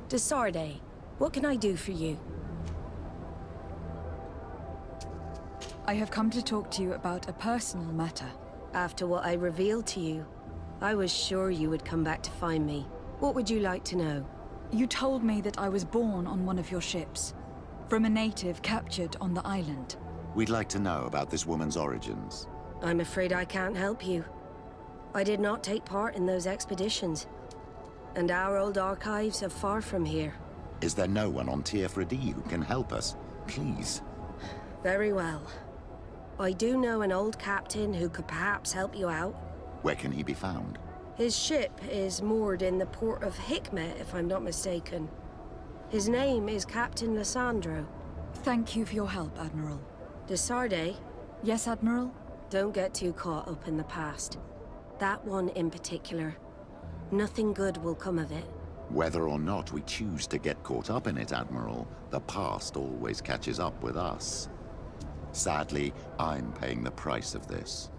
Desarde, what can I do for you? I have come to talk to you about a personal matter. After what I revealed to you, I was sure you would come back to find me. What would you like to know? You told me that I was born on one of your ships, from a native captured on the island. We'd like to know about this woman's origins. I'm afraid I can't help you. I did not take part in those expeditions, and our old archives are far from here. Is there no one on Tir-Fradi who can help us? Please. Very well. I do know an old captain who could perhaps help you out. Where can he be found? His ship is moored in the port of Hikmet, if I'm not mistaken. His name is Captain Lissandro. Thank you for your help, Admiral. Desarde? Yes, Admiral? Don't get too caught up in the past. That one in particular. Nothing good will come of it. Whether or not we choose to get caught up in it, Admiral, the past always catches up with us. Sadly, I'm paying the price of this.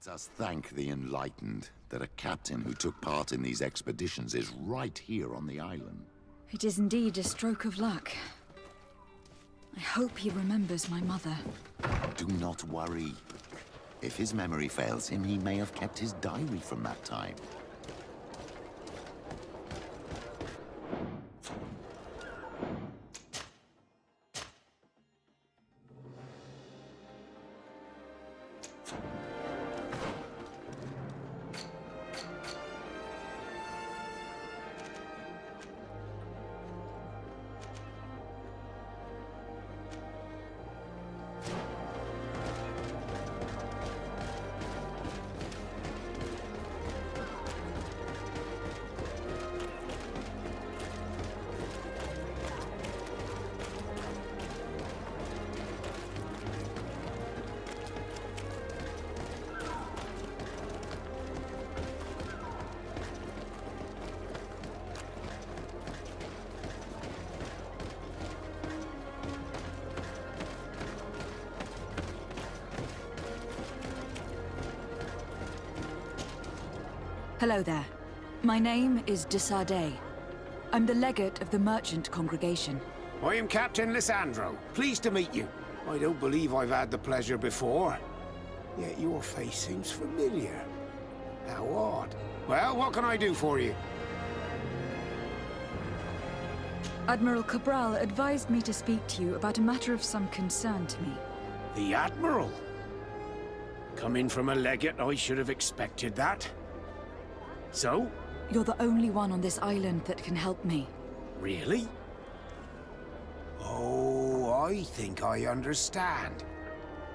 Let us thank the enlightened that a captain who took part in these expeditions is right here on the island. It is indeed a stroke of luck. I hope he remembers my mother. Do not worry. If his memory fails him, he may have kept his diary from that time. Hello there. My name is Desarde. I'm the legate of the merchant congregation. I am Captain Lissandro. Pleased to meet you. I don't believe I've had the pleasure before. Yet your face seems familiar. How odd. Well, what can I do for you? Admiral Cabral advised me to speak to you about a matter of some concern to me. The Admiral? Coming from a legate, I should have expected that. So? You're the only one on this island that can help me. Really? Oh, I think I understand.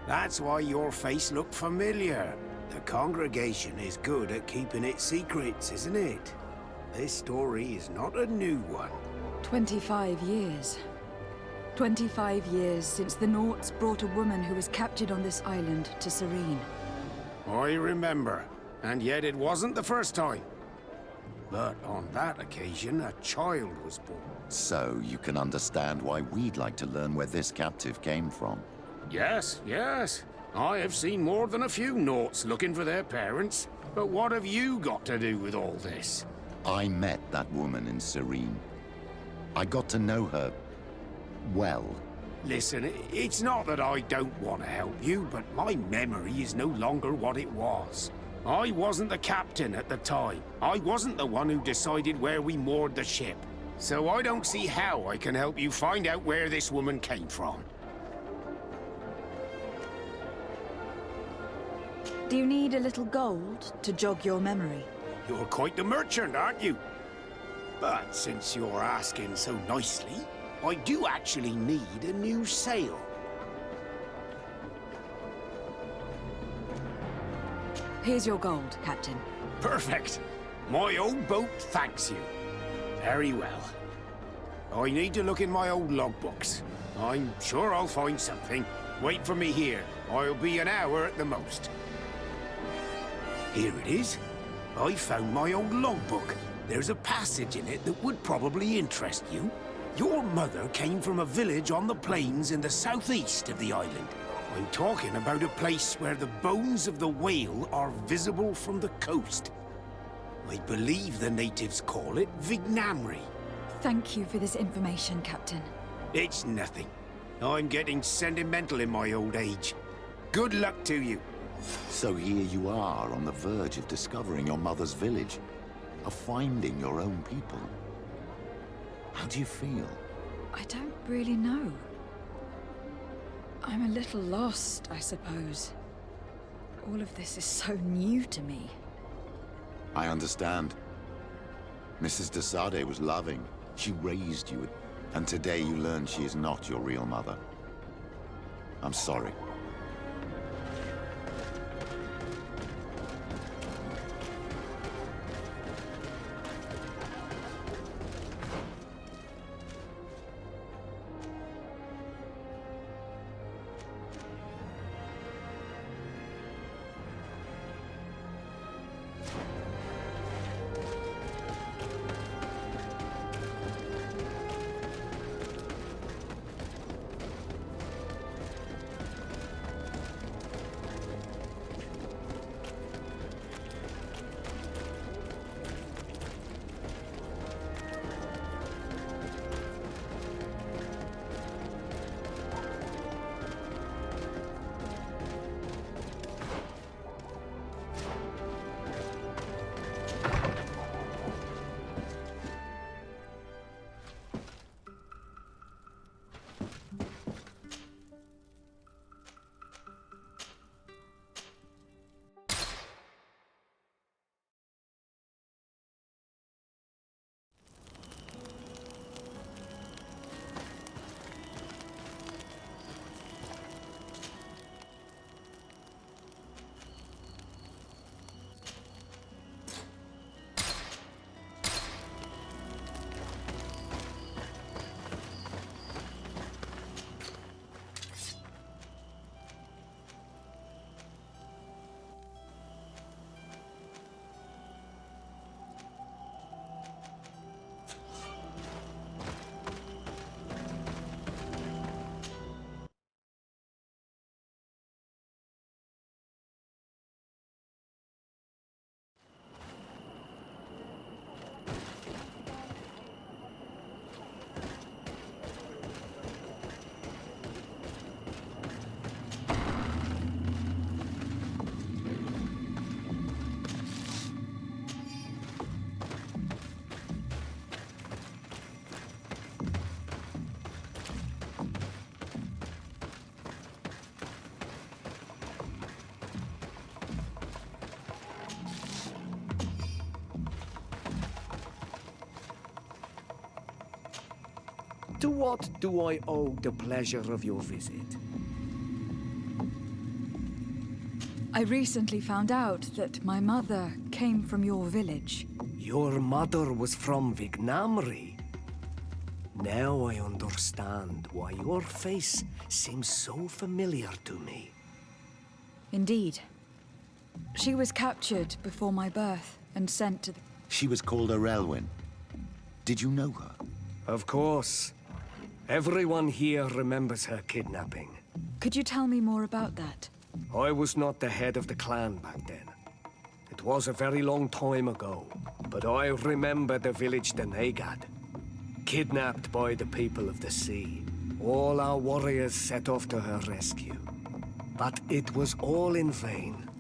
That's why your face looked familiar. The congregation is good at keeping its secrets, isn't it? This story is not a new one. 25 years. 25 years since the Nauts brought a woman who was captured on this island to Serene. I remember. And yet it wasn't the first time. But on that occasion, a child was born. So you can understand why we'd like to learn where this captive came from. Yes, yes. I have seen more than a few Nauts looking for their parents. But what have you got to do with all this? I met that woman in Serene. I got to know her well. Listen, it's not that I don't want to help you, but my memory is no longer what it was. I wasn't the captain at the time. I wasn't the one who decided where we moored the ship. So I don't see how I can help you find out where this woman came from. Do you need a little gold to jog your memory? You're quite the merchant, aren't you? But since you're asking so nicely, I do actually need a new sail. Here's your gold, Captain. Perfect. My old boat thanks you. Very well. I need to look in my old logbooks. I'm sure I'll find something. Wait for me here. I'll be an hour at the most. Here it is. I found my old logbook. There's a passage in it that would probably interest you. Your mother came from a village on the plains in the southeast of the island. I'm talking about a place where the bones of the whale are visible from the coast. I believe the natives call it Vignamri. Thank you for this information, Captain. It's nothing. I'm getting sentimental in my old age. Good luck to you. So here you are on the verge of discovering your mother's village, of finding your own people. How do you feel? I don't really know. I'm a little lost, I suppose. All of this is so new to me. I understand. Mrs. de Sade was loving. She raised you, and today you learn she is not your real mother. I'm sorry. To what do I owe the pleasure of your visit? I recently found out that my mother came from your village. Your mother was from Vignamri. Now I understand why your face seems so familiar to me. Indeed. She was captured before my birth and sent to the... She was called Arelwyn. Did you know her? Of course. Everyone here remembers her kidnapping. Could you tell me more about that? I was not the head of the clan back then. It was a very long time ago, but I remember the village Denegad. Kidnapped by the people of the sea. All our warriors set off to her rescue. But it was all in vain.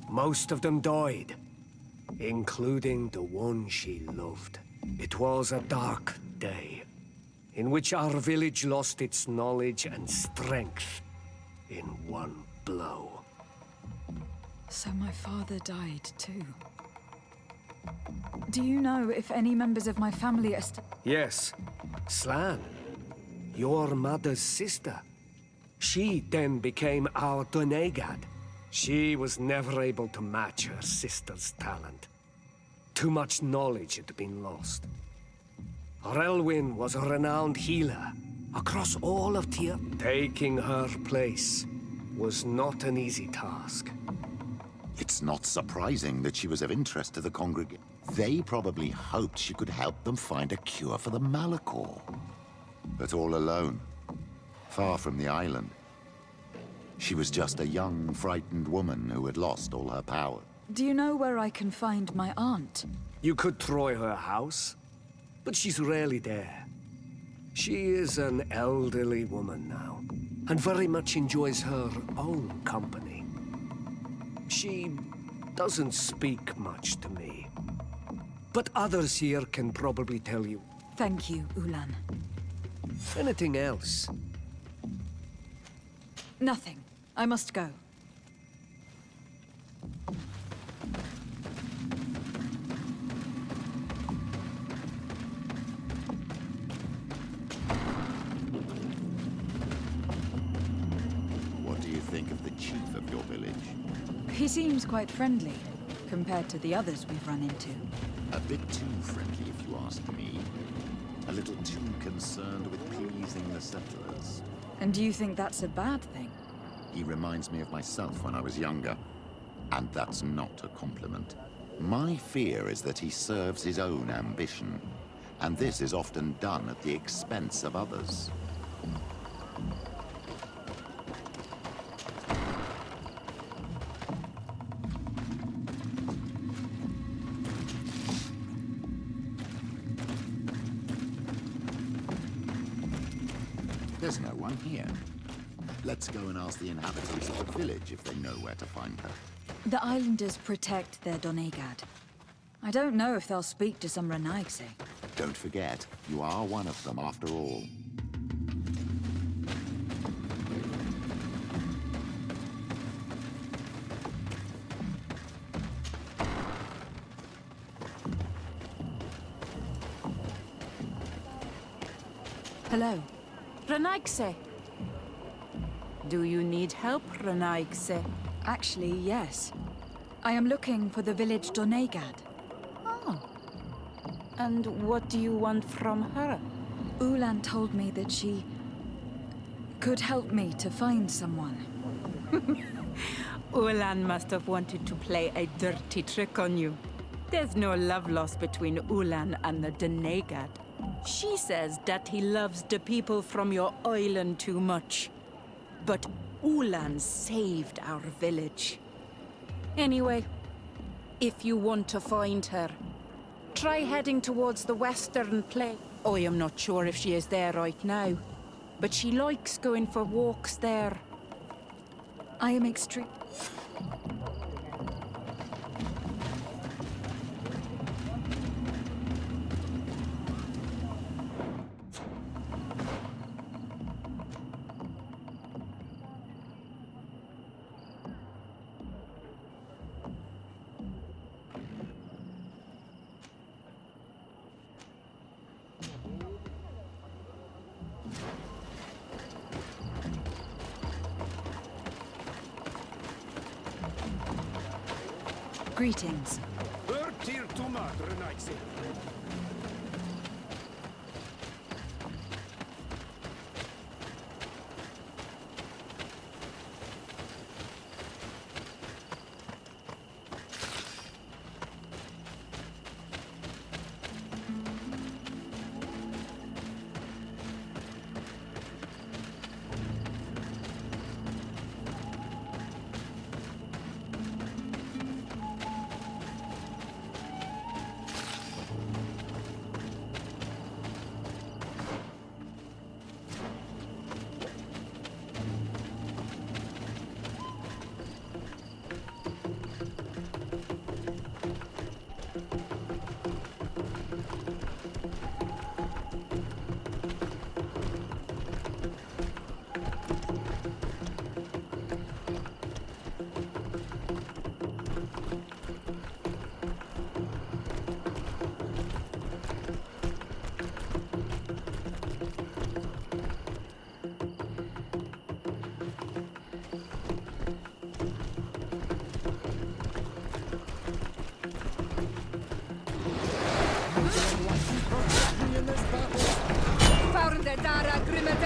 Most of them died, including the one she loved. It was a dark day, in which our village lost its knowledge and strength in one blow. So my father died too. Do you know if any members of my family are Yes, Slan, your mother's sister. She then became our Donegad. She was never able to match her sister's talent. Too much knowledge had been lost. Relwyn was a renowned healer across all of Tyr. Taking her place was not an easy task. It's not surprising that she was of interest to the congregation. They probably hoped she could help them find a cure for the malachor. But all alone, far from the island. She was just a young, frightened woman who had lost all her power. Do you know where I can find my aunt? You could try her house, but she's rarely there. She is an elderly woman now, and very much enjoys her own company. She doesn't speak much to me, but others here can probably tell you. Thank you, Ulan. Anything else? Nothing. I must go. What do you think of the chief of your village? He seems quite friendly, compared to the others we've run into. A bit too friendly, if you ask me. A little too concerned with pleasing the settlers. And do you think that's a bad thing? He reminds me of myself when I was younger. And that's not a compliment. My fear is that he serves his own ambition. And this is often done at the expense of others. There's no one here. Let's go and ask the inhabitants of the village if they know where to find her. The islanders protect their Donegad. I don't know if they'll speak to some Renaigse. Don't forget, you are one of them after all. Hello. Renaigse. Do you need help, Renaigse? Actually, yes. I am looking for the village Donegad. Oh. And what do you want from her? Ulan told me that she could help me to find someone. Ulan must have wanted to play a dirty trick on you. There's no love lost between Ulan and the Donegad. She says that he loves the people from your island too much. But Ulan saved our village. Anyway, if you want to find her, try heading towards the western plain. I am not sure if she is there right now, but she likes going for walks there. I am extreme. Greetings.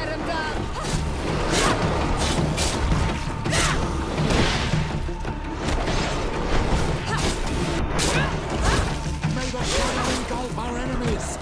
May the shadow engulf our enemies!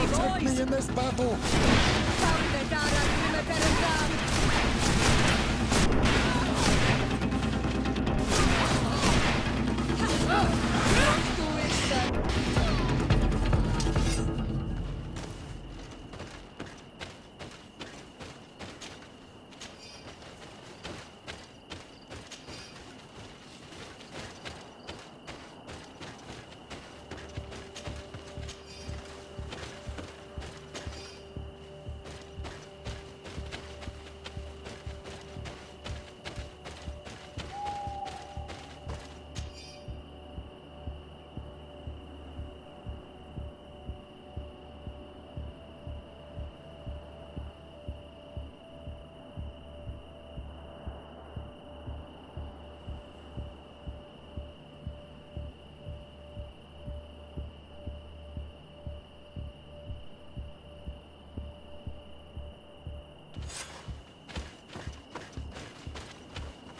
Protect me in this battle!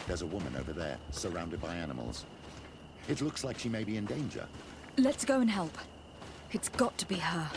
There's a woman over there, surrounded by animals. It looks like she may be in danger. Let's go and help. It's got to be her.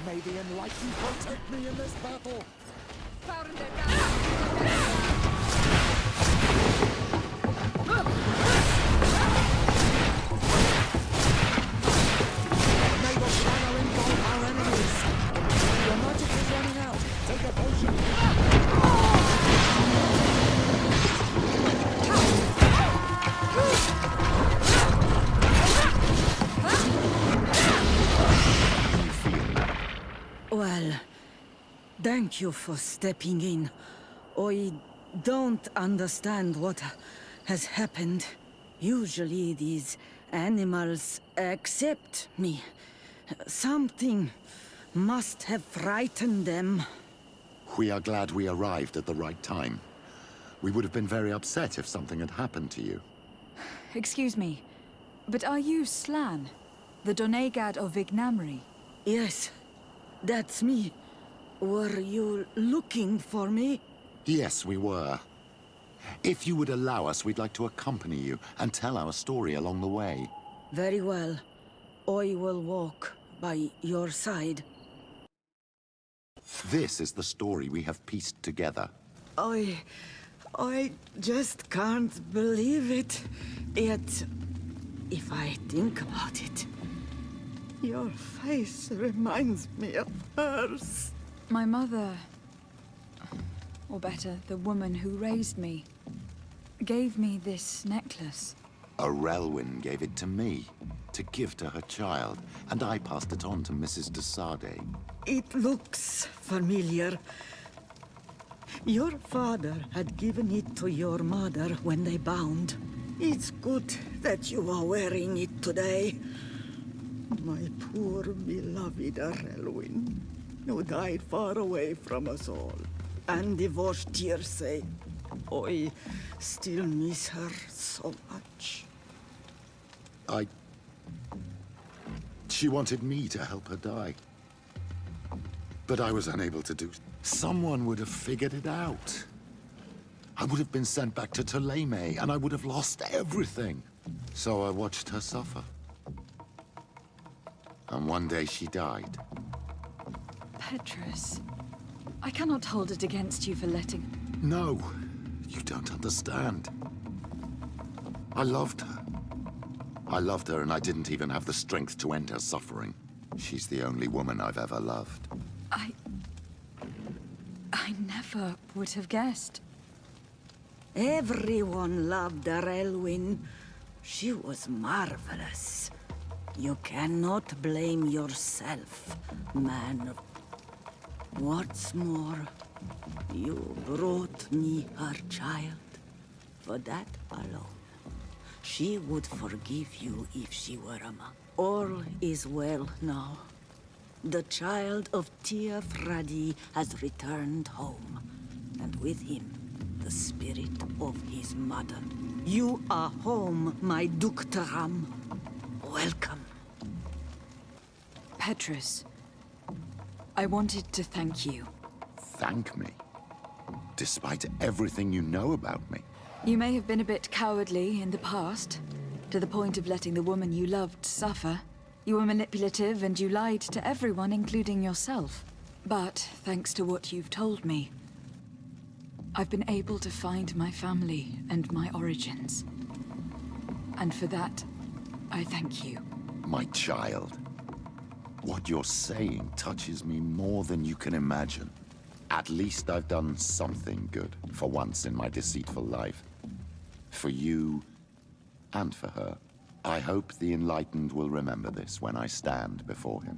May the enlightened protect me in this battle! May Well, thank you for stepping in. I don't understand what has happened. Usually these animals accept me. Something must have frightened them. We are glad we arrived at the right time. We would have been very upset if something had happened to you. Excuse me, but are you Slan, the Donegad of Vignamri? Yes, that's me. Were you looking for me? Yes, we were. If you would allow us, we'd like to accompany you and tell our story along the way. Very well. I will walk by your side. This is the story we have pieced together. I just can't believe it. Yet, if I think about it, your face reminds me of hers. My mother, or better, the woman who raised me, gave me this necklace. A Relwyn gave it to me, to give to her child, and I passed it on to Mrs. de Sade. It looks familiar. Your father had given it to your mother when they bound. It's good that you are wearing it today. My poor beloved Relwyn, who died far away from us all, and divorced Tirsay. I still miss her so much. She wanted me to help her die. But I was unable to do. Someone would have figured it out. I would have been sent back to Ptolemy, and I would have lost everything. So I watched her suffer. And one day she died. Petrus, I cannot hold it against you for letting... No, you don't understand. I loved her. I loved her, and I didn't even have the strength to end her suffering. She's the only woman I've ever loved. I never would have guessed. Everyone loved Relwyn. She was marvelous. You cannot blame yourself, man. What's more, you brought me her child. For that alone, she would forgive you if she were a monk. All is well now. The child of Tir-Fradi has returned home, and with him, the spirit of his mother. You are home, my Duktram. Welcome. Petrus, I wanted to thank you. Thank me? Despite everything you know about me? You may have been a bit cowardly in the past, to the point of letting the woman you loved suffer. You were manipulative and you lied to everyone, including yourself. But thanks to what you've told me, I've been able to find my family and my origins. And for that, I thank you. My child. What you're saying touches me more than you can imagine. At least I've done something good, for once in my deceitful life. For you, and for her. I hope the Enlightened will remember this when I stand before him.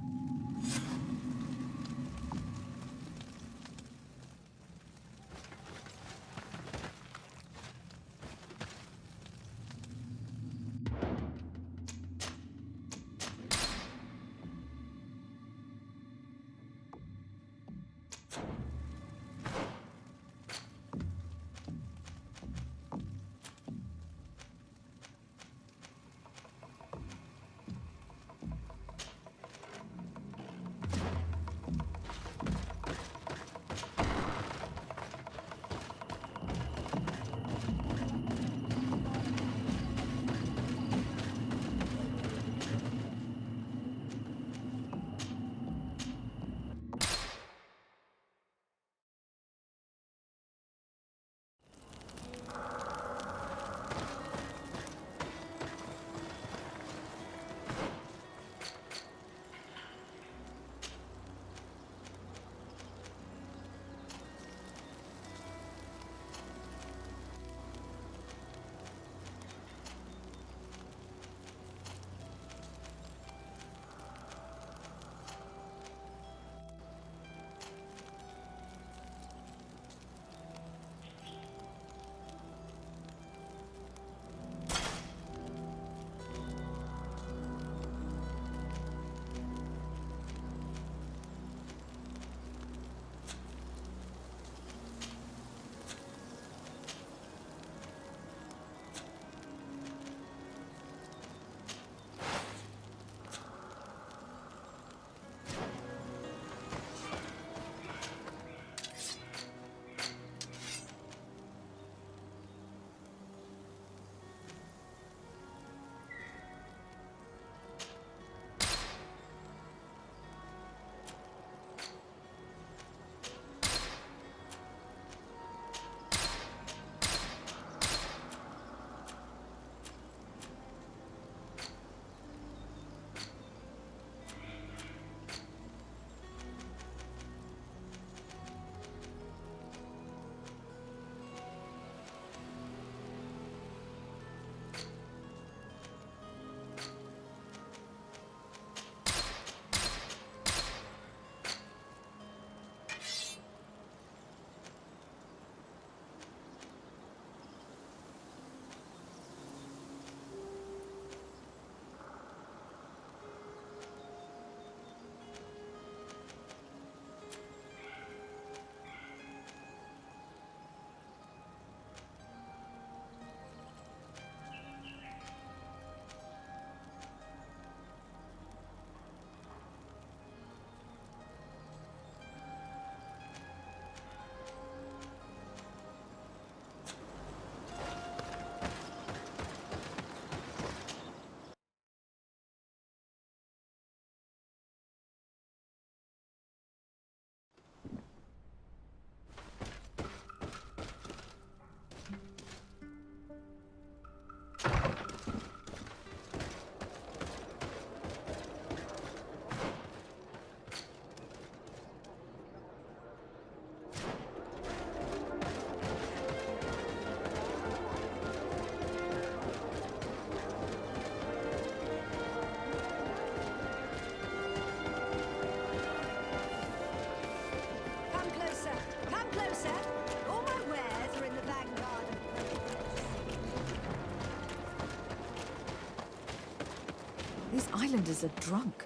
islanders are drunk.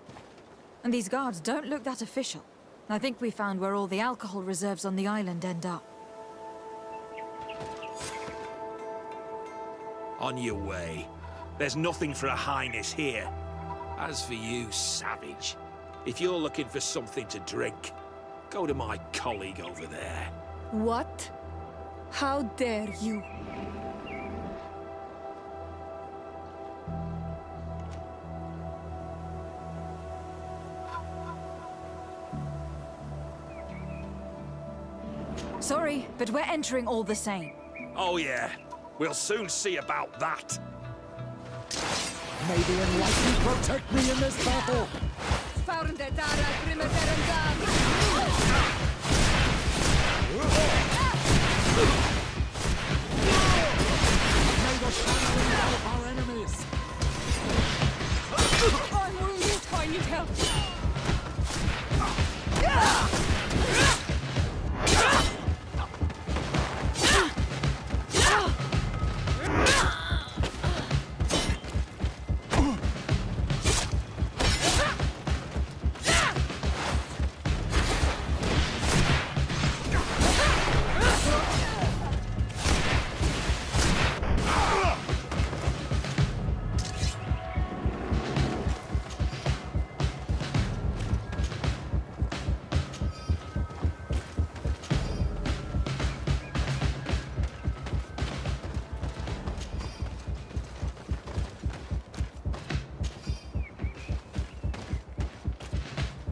And these guards don't look that official. I think we found where all the alcohol reserves on the island end up. On your way. There's nothing for a highness here. As for you, savage, if you're looking for something to drink, go to my colleague over there. What? How dare you? Sorry, but we're entering all the same. Oh yeah, we'll soon see about that. May the enlightened protect me in this battle! May the shadow engulf our enemies! I'm wounded. I need help.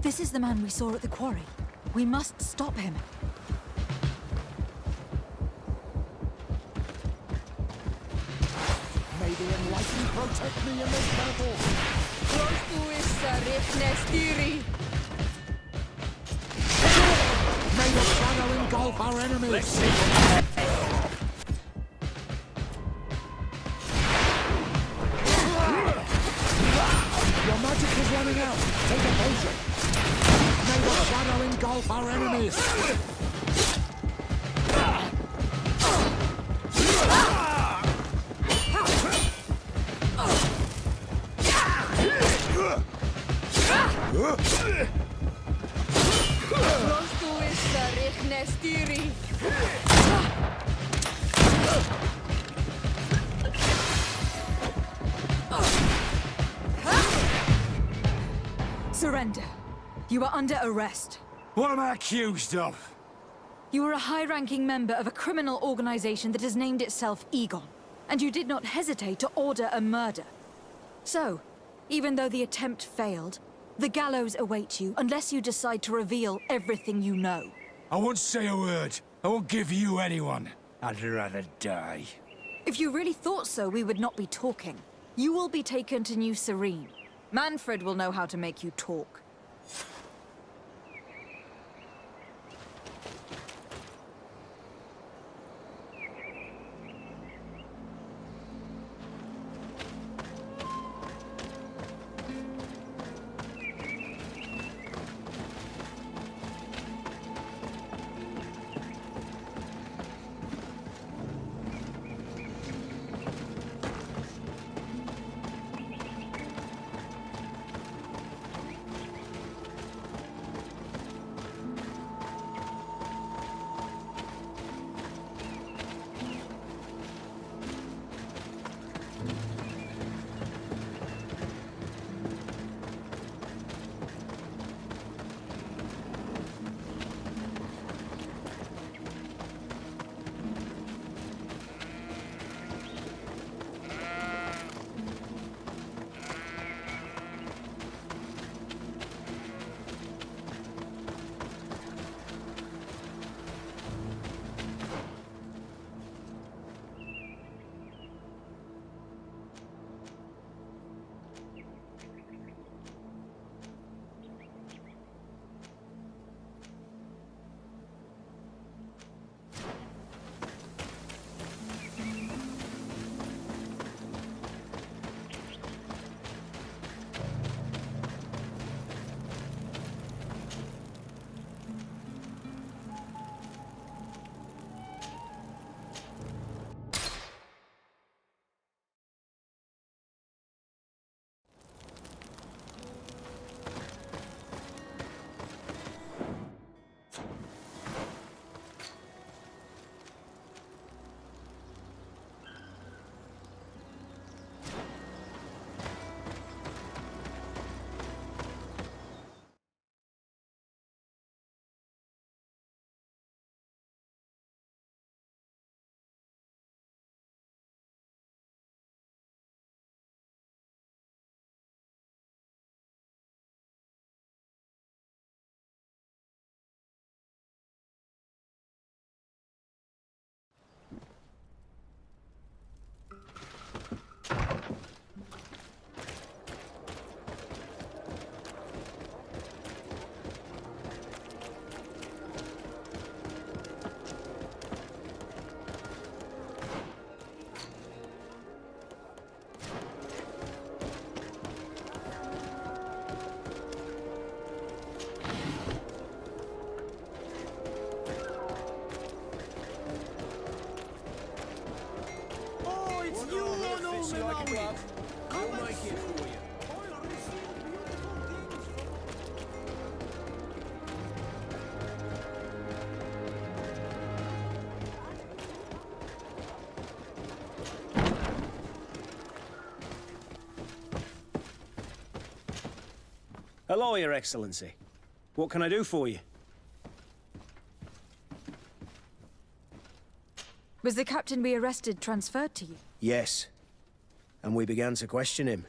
This is the man we saw at the quarry. We must stop him. May the enlightened protect me in this battle! May the shadow engulf our enemies! Let's see. Your magic is running out! Take a potion! May the shadow engulf our enemies! Surrender. You are under arrest. What am I accused of? You are a high-ranking member of a criminal organization that has named itself Egon, and you did not hesitate to order a murder. So, even though the attempt failed, the gallows awaits you unless you decide to reveal everything you know. I won't say a word. I won't give you anyone. I'd rather die. If you really thought so, we would not be talking. You will be taken to New Serene. Manfred will know how to make you talk. Hello, Your Excellency. What can I do for you? Was the captain we arrested transferred to you? Yes. And we began to question him.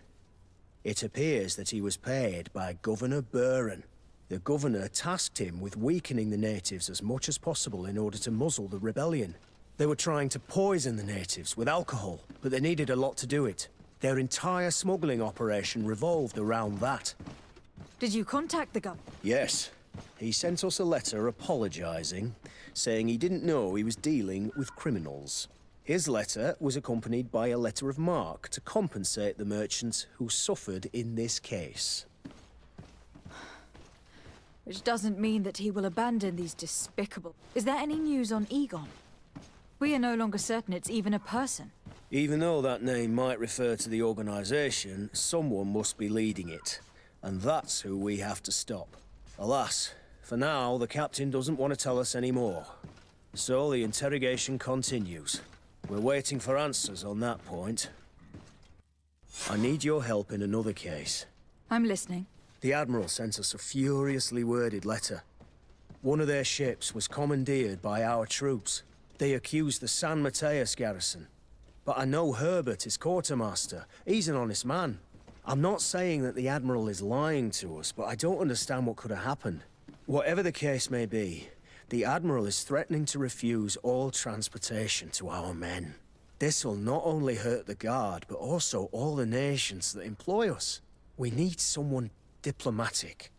It appears that he was paid by Governor Buren. The governor tasked him with weakening the natives as much as possible in order to muzzle the rebellion. They were trying to poison the natives with alcohol, but they needed a lot to do it. Their entire smuggling operation revolved around that. Did you contact the governor? Yes. He sent us a letter apologizing, saying he didn't know he was dealing with criminals. His letter was accompanied by a letter of marque to compensate the merchants who suffered in this case. Which doesn't mean that he will abandon these despicable... Is there any news on Egon? We are no longer certain it's even a person. Even though that name might refer to the organization, someone must be leading it. And that's who we have to stop. Alas, for now, the captain doesn't want to tell us any more. So the interrogation continues. We're waiting for answers on that point. I need your help in another case. I'm listening. The Admiral sent us a furiously worded letter. One of their ships was commandeered by our troops. They accused the San Mateus garrison. But I know Herbert is quartermaster. He's an honest man. I'm not saying that the Admiral is lying to us, but I don't understand what could have happened. Whatever the case may be, the Admiral is threatening to refuse all transportation to our men. This will not only hurt the Guard, but also all the nations that employ us. We need someone diplomatic,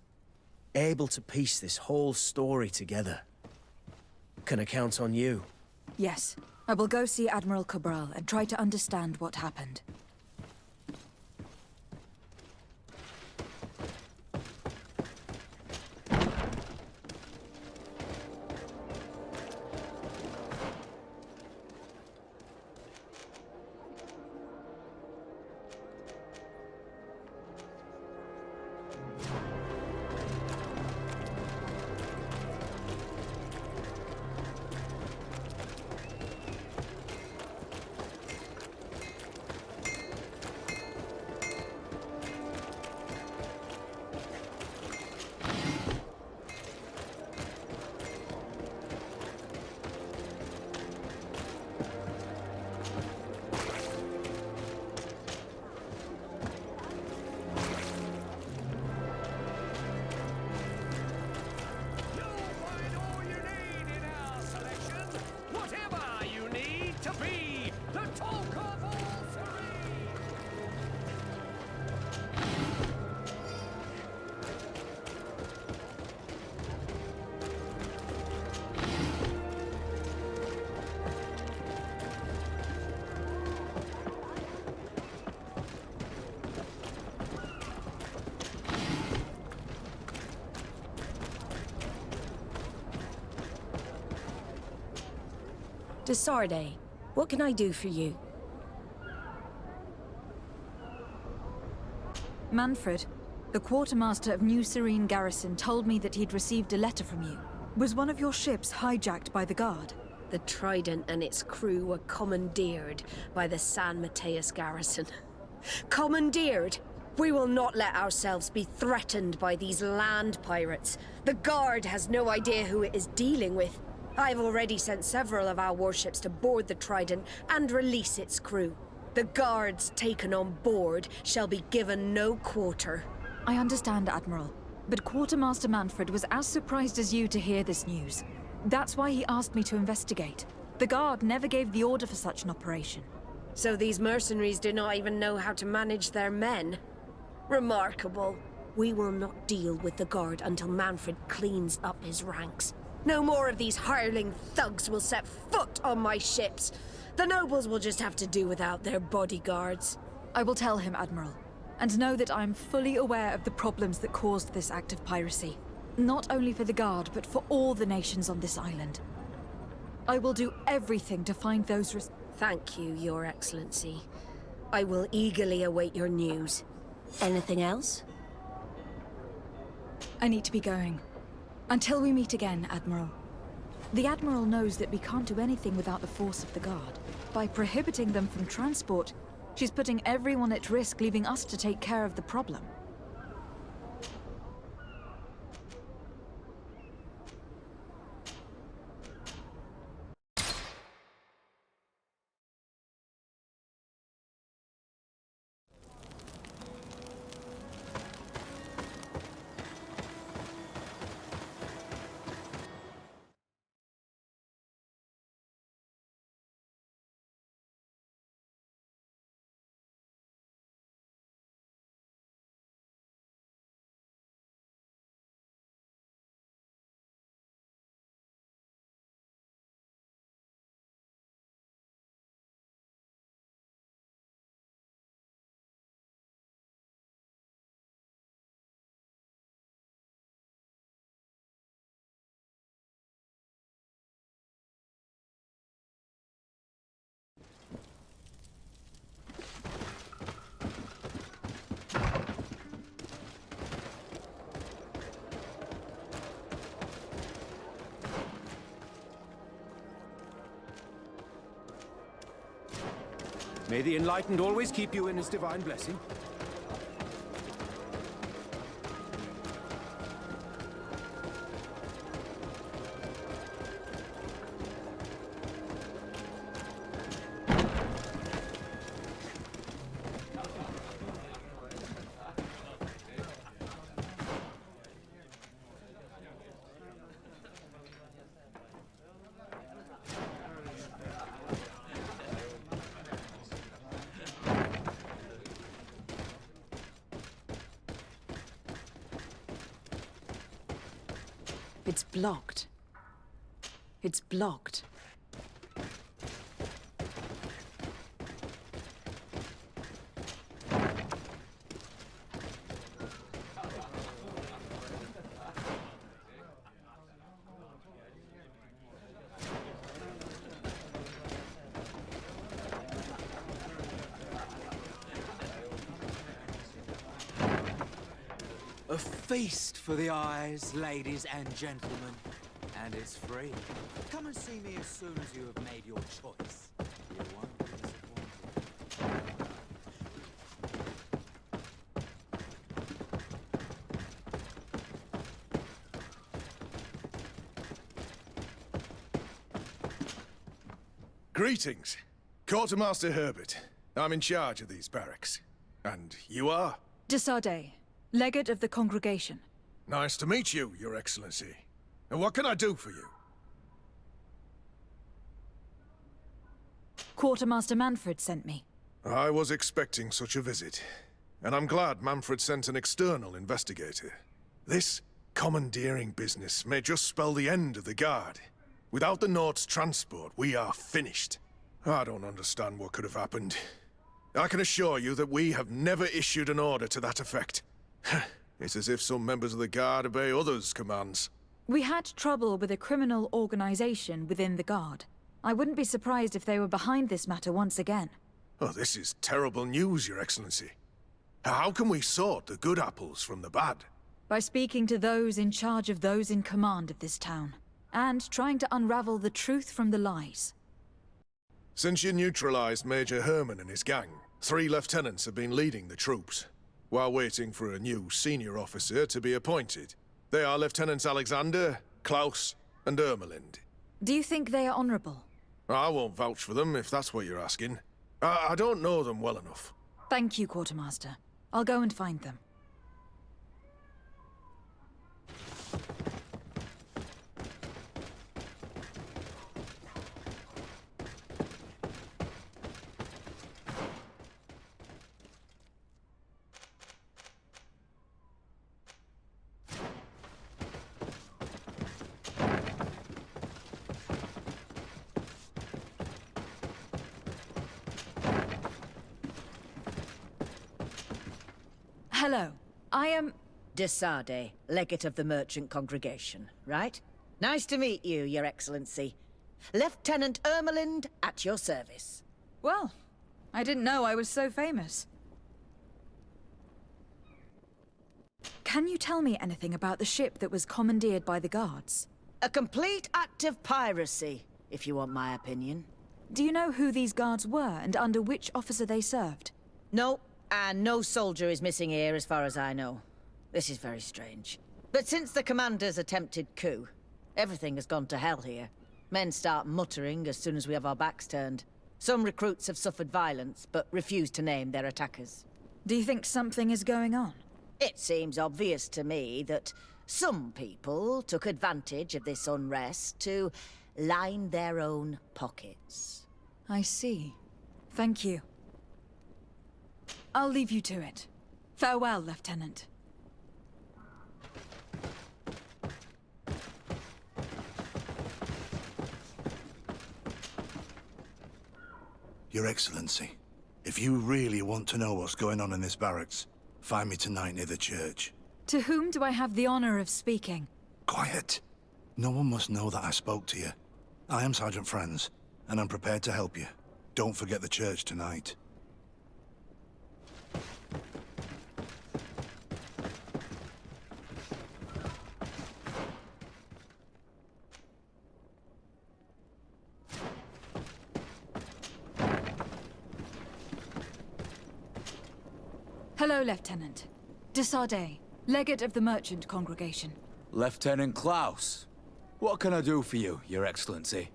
able to piece this whole story together. Can I count on you? Yes. I will go see Admiral Cabral and try to understand what happened. Desarde, what can I do for you? Manfred, the quartermaster of New Serene Garrison, told me that he'd received a letter from you. Was one of your ships hijacked by the Guard? The Trident and its crew were commandeered by the San Mateus garrison. Commandeered? We will not let ourselves be threatened by these land pirates. The Guard has no idea who it is dealing with. I've already sent several of our warships to board the Trident and release its crew. The Guards taken on board shall be given no quarter. I understand, Admiral. But Quartermaster Manfred was as surprised as you to hear this news. That's why he asked me to investigate. The Guard never gave the order for such an operation. So these mercenaries do not even know how to manage their men? Remarkable. We will not deal with the Guard until Manfred cleans up his ranks. No more of these hireling thugs will set foot on my ships. The nobles will just have to do without their bodyguards. I will tell him, Admiral. And know that I am fully aware of the problems that caused this act of piracy. Not only for the Guard, but for all the nations on this island. I will do everything to find those Thank you, Your Excellency. I will eagerly await your news. Anything else? I need to be going. Until we meet again, Admiral. The Admiral knows that we can't do anything without the force of the Guard. By prohibiting them from transport, she's putting everyone at risk, leaving us to take care of the problem. May the enlightened always keep you in his divine blessing. It's blocked. It's blocked. A feast for the eyes, ladies and gentlemen. And it's free. Come and see me as soon as you have made your choice. You won't be disappointed. Greetings. Quartermaster Herbert. I'm in charge of these barracks. And you are? Desade, legate of the congregation. Nice to meet you, Your Excellency. And what can I do for you? Quartermaster Manfred sent me. I was expecting such a visit. And I'm glad Manfred sent an external investigator. This commandeering business may just spell the end of the Guard. Without the Nord's transport, we are finished. I don't understand what could have happened. I can assure you that we have never issued an order to that effect. It's as if some members of the Guard obey others' commands. We had trouble with a criminal organization within the Guard. I wouldn't be surprised if they were behind this matter once again. Oh, this is terrible news, Your Excellency. How can we sort the good apples from the bad? By speaking to those in charge of those in command of this town, and trying to unravel the truth from the lies. Since you neutralized Major Herman and his gang, 3 lieutenants have been leading the troops, while waiting for a new senior officer to be appointed. They are Lieutenants Alexander, Klaus, and Ermelind. Do you think they are honorable? I won't vouch for them, if that's what you're asking. I don't know them well enough. Thank you, Quartermaster. I'll go and find them. Hello. I am... Desade, legate of the merchant congregation, right? Nice to meet you, Your Excellency. Lieutenant Ermelind, at your service. Well, I didn't know I was so famous. Can you tell me anything about the ship that was commandeered by the guards? A complete act of piracy, if you want my opinion. Do you know who these guards were and under which officer they served? No, and no soldier is missing here as far as I know. This is very strange. But since the commander's attempted coup, everything has gone to hell here. Men start muttering as soon as we have our backs turned. Some recruits have suffered violence, but refuse to name their attackers. Do you think something is going on? It seems obvious to me that some people took advantage of this unrest to line their own pockets. I see. Thank you. I'll leave you to it. Farewell, Lieutenant. Your Excellency, if you really want to know what's going on in this barracks, find me tonight near the church. To whom do I have the honor of speaking? Quiet! No one must know that I spoke to you. I am Sergeant Franz, and I'm prepared to help you. Don't forget the church tonight. Hello, Lieutenant. De Sardet, legate of the merchant congregation. Lieutenant Klaus. What can I do for you, Your Excellency?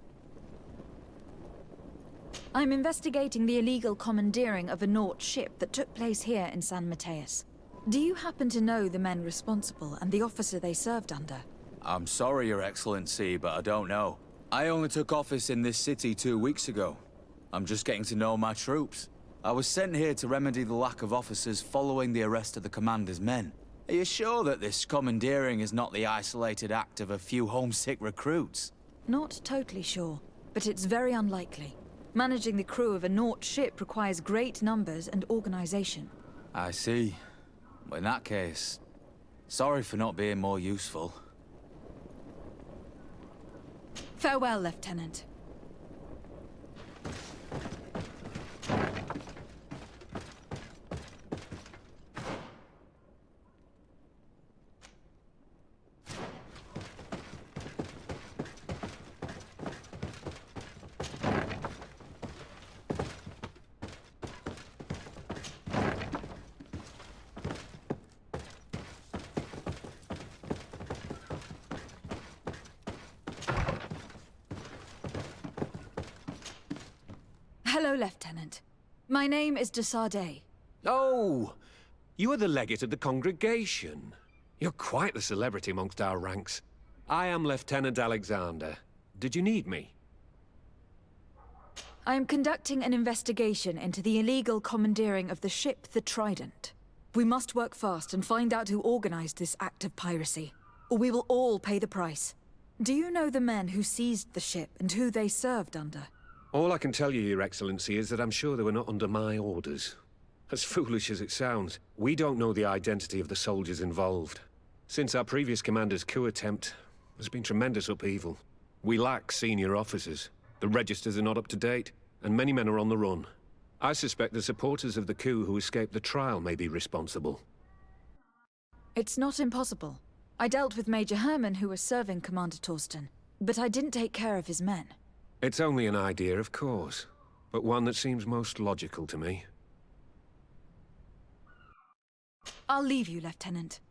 I'm investigating the illegal commandeering of a Naut ship that took place here in San Mateus. Do you happen to know the men responsible and the officer they served under? I'm sorry, Your Excellency, but I don't know. I only took office in this city 2 weeks ago. I'm just getting to know my troops. I was sent here to remedy the lack of officers following the arrest of the commander's men. Are you sure that this commandeering is not the isolated act of a few homesick recruits? Not totally sure, but it's very unlikely. Managing the crew of a Naut ship requires great numbers and organization. I see. Well, in that case, sorry for not being more useful. Farewell, Lieutenant. Hello, Lieutenant. My name is de Sardet. Oh! You are the legate of the congregation. You're quite the celebrity amongst our ranks. I am Lieutenant Alexander. Did you need me? I am conducting an investigation into the illegal commandeering of the ship the Trident. We must work fast and find out who organized this act of piracy, or we will all pay the price. Do you know the men who seized the ship and who they served under? All I can tell you, Your Excellency, is that I'm sure they were not under my orders. As foolish as it sounds, we don't know the identity of the soldiers involved. Since our previous commander's coup attempt, there's been tremendous upheaval. We lack senior officers. The registers are not up to date, and many men are on the run. I suspect the supporters of the coup who escaped the trial may be responsible. It's not impossible. I dealt with Major Herman, who was serving Commander Torsten, but I didn't take care of his men. It's only an idea, of course, but one that seems most logical to me. I'll leave you, Lieutenant.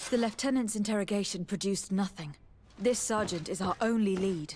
The Lieutenant's interrogation produced nothing. This sergeant is our only lead.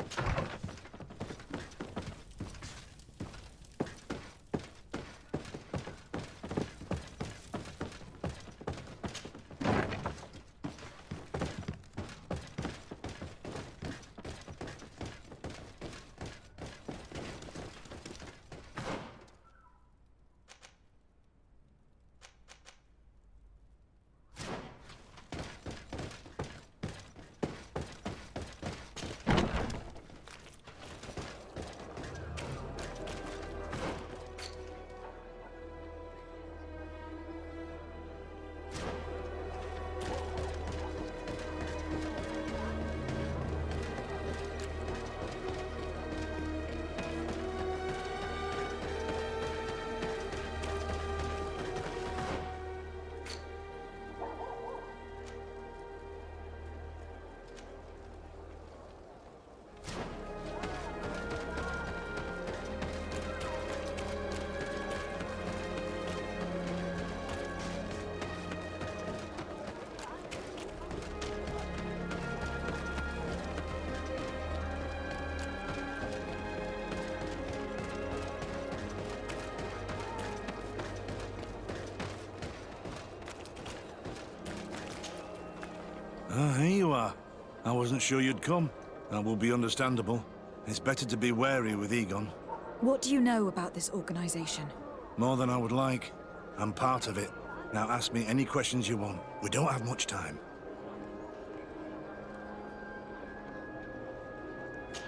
Ah, here you are. I wasn't sure you'd come. That will be understandable. It's better to be wary with Egon. What do you know about this organization? More than I would like. I'm part of it. Now ask me any questions you want. We don't have much time.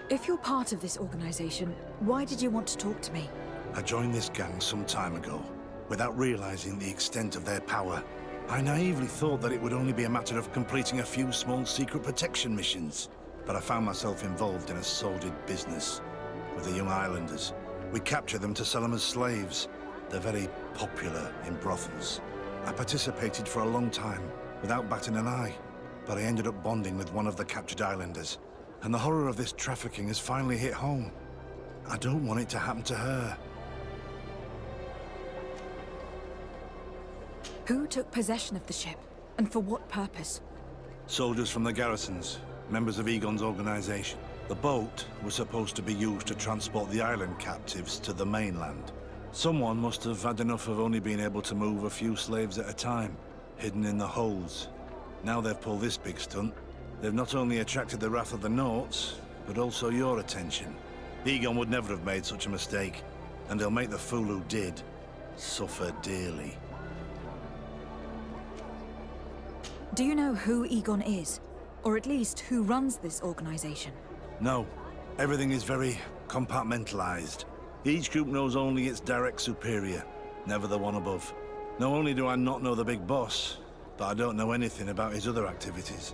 If you're part of this organization, why did you want to talk to me? I joined this gang some time ago, without realizing the extent of their power. I naively thought that it would only be a matter of completing a few small secret protection missions. But I found myself involved in a sordid business with the young islanders. We capture them to sell them as slaves. They're very popular in brothels. I participated for a long time, without batting an eye. But I ended up bonding with one of the captured islanders. And the horror of this trafficking has finally hit home. I don't want it to happen to her. Who took possession of the ship, and for what purpose? Soldiers from the garrisons, members of Egon's organization. The boat was supposed to be used to transport the island captives to the mainland. Someone must have had enough of only being able to move a few slaves at a time, hidden in the holds. Now they've pulled this big stunt. They've not only attracted the wrath of the Nauts, but also your attention. Egon would never have made such a mistake, and they'll make the fool who did suffer dearly. Do you know who Egon is? Or at least who runs this organization? No. Everything is very compartmentalized. Each group knows only its direct superior, never the one above. Not only do I not know the big boss, but I don't know anything about his other activities.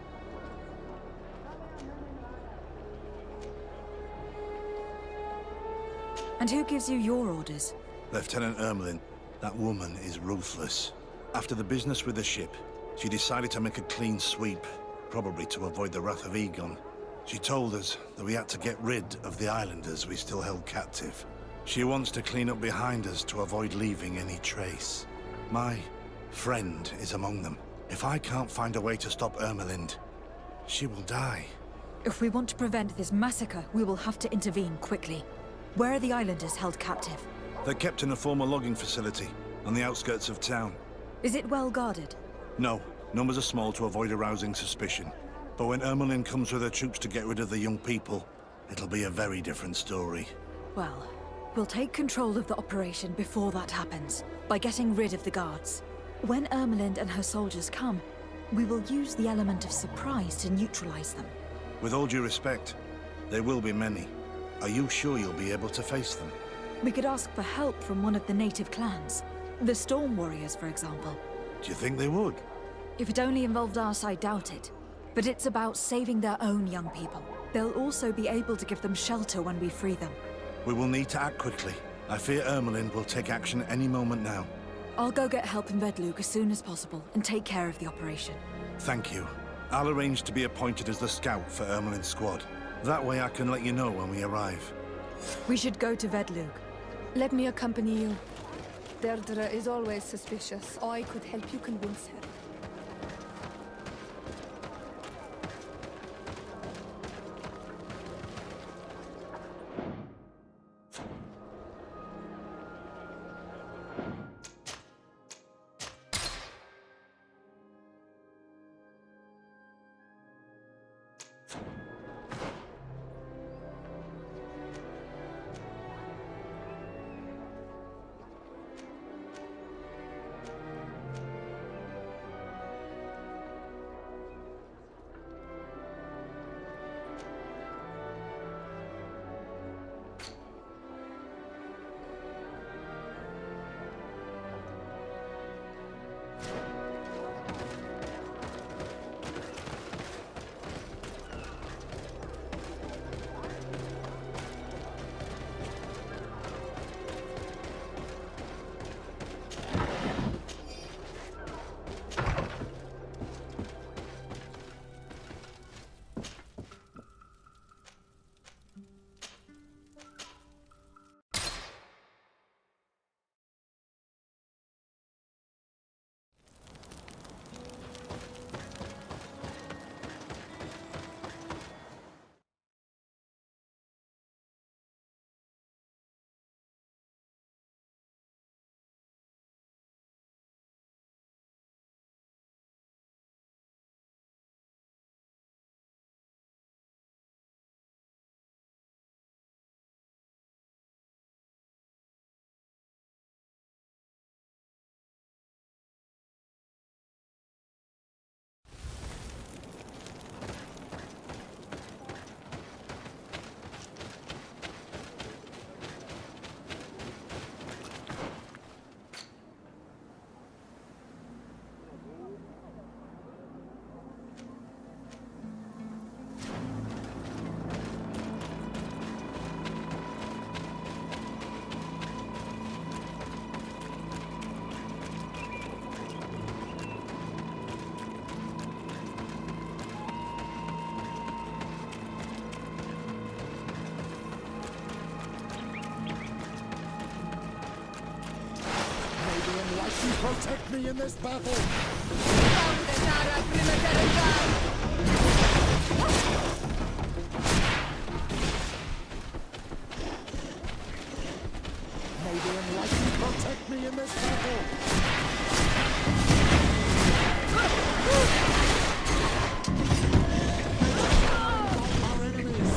And who gives you your orders? Lieutenant Ermelin. That woman is ruthless. After the business with the ship, she decided to make a clean sweep, probably to avoid the wrath of Egon. She told us that we had to get rid of the islanders we still held captive. She wants to clean up behind us to avoid leaving any trace. My friend is among them. If I can't find a way to stop Ermelind, she will die. If we want to prevent this massacre, we will have to intervene quickly. Where are the islanders held captive? They're kept in a former logging facility on the outskirts of town. Is it well guarded? No, numbers are small to avoid arousing suspicion. But when Ermelin comes with her troops to get rid of the young people, it'll be a very different story. Well, we'll take control of the operation before that happens, by getting rid of the guards. When Ermelind and her soldiers come, we will use the element of surprise to neutralize them. With all due respect, there will be many. Are you sure you'll be able to face them? We could ask for help from one of the native clans. The Storm Warriors, for example. Do you think they would? If it only involved us, I doubt it. But it's about saving their own young people. They'll also be able to give them shelter when we free them. We will need to act quickly. I fear Ermelin will take action any moment now. I'll go get help in Vedlug as soon as possible and take care of the operation. Thank you. I'll arrange to be appointed as the scout for Ermelin's squad. That way I can let you know when we arrive. We should go to Vedlug. Let me accompany you. Deirdre is always suspicious. I could help you convince her. protect me in this battle! May the enlightened protect me in this battle! Our enemies!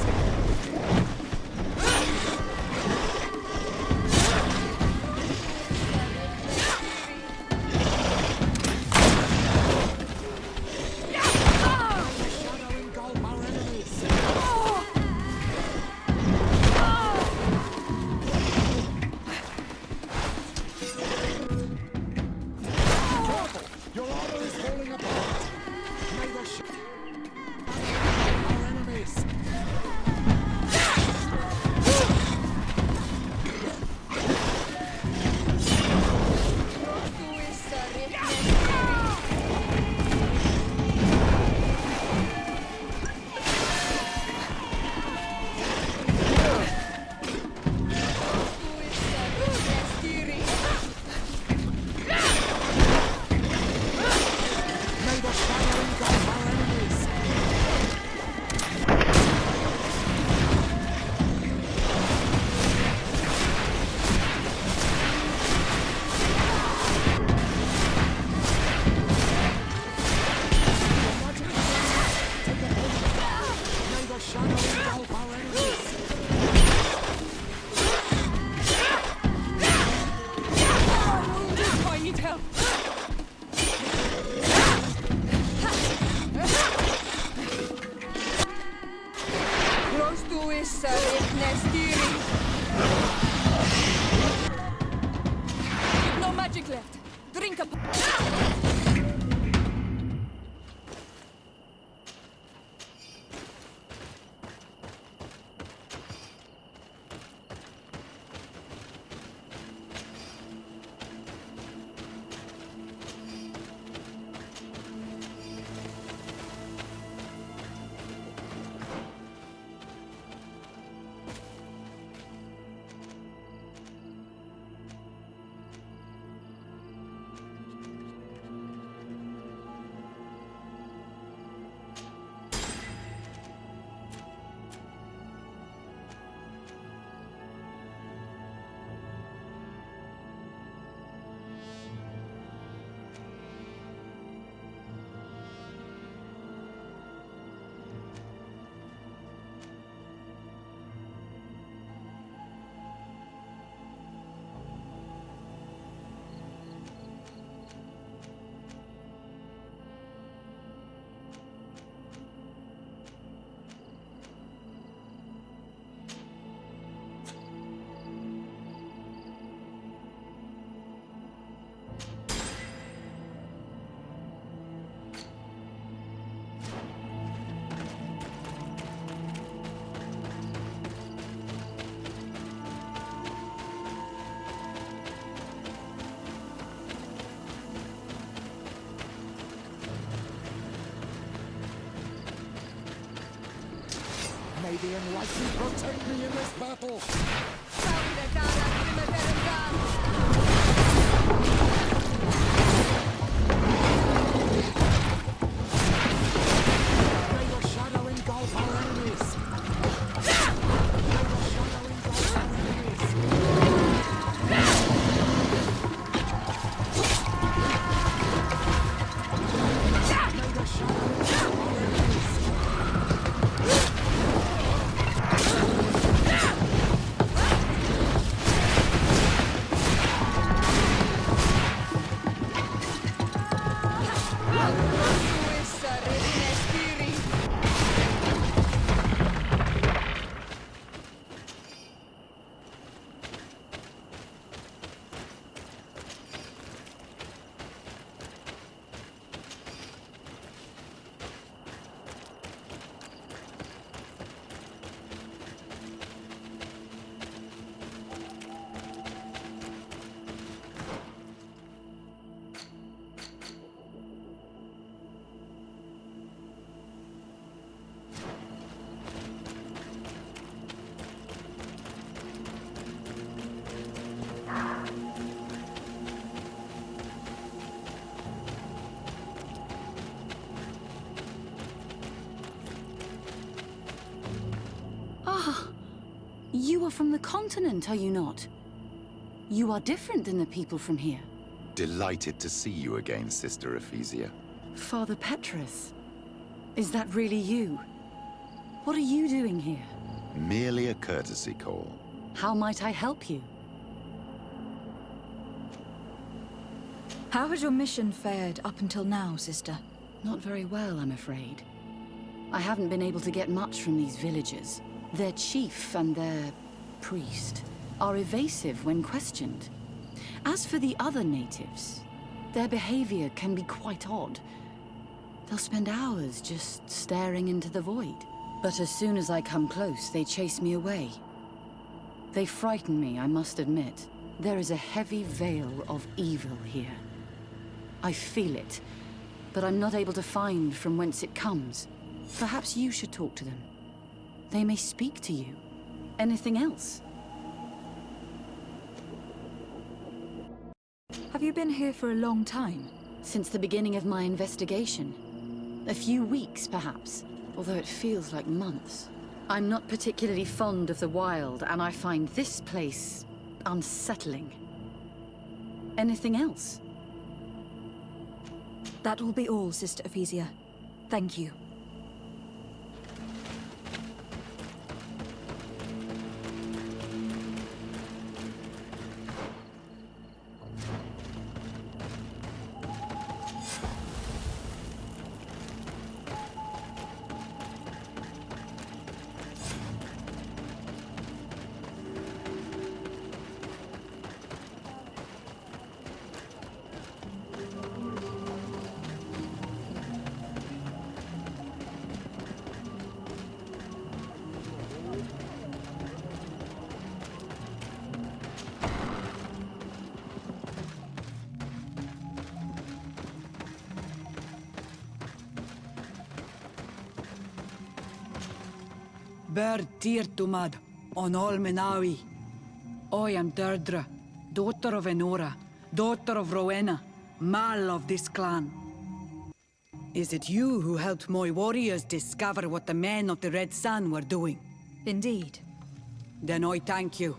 No magic left. Drink a... May the enlightened protect me in this battle! May your shadow engulf our enemies! May your shadow engulf our enemies! May the shadow engulf our enemies! You are from the continent, are you not? You are different than the people from here. Delighted to see you again, Sister Ephesia. Father Petrus, is that really you? What are you doing here? Merely a courtesy call. How might I help you? How has your mission fared up until now, sister? Not very well, I'm afraid. I haven't been able to get much from these villagers. Their chief and their priest are evasive when questioned. As for the other natives, their behavior can be quite odd. They'll spend hours just staring into the void. But as soon as I come close, they chase me away. They frighten me, I must admit. There is a heavy veil of evil here. I feel it, but I'm not able to find from whence it comes. Perhaps you should talk to them. They may speak to you. Anything else? Have you been here for a long time? Since the beginning of my investigation. A few weeks, perhaps, although it feels like months. I'm not particularly fond of the wild, and I find this place unsettling. Anything else? That will be all, Sister Ephesia. Thank you. Bird Tirtumad, on all Menawi. I am Deirdre, daughter of Enora, daughter of Rowena, Mal of this clan. Is it you who helped my warriors discover what the men of the Red Sun were doing? Indeed. Then I thank you.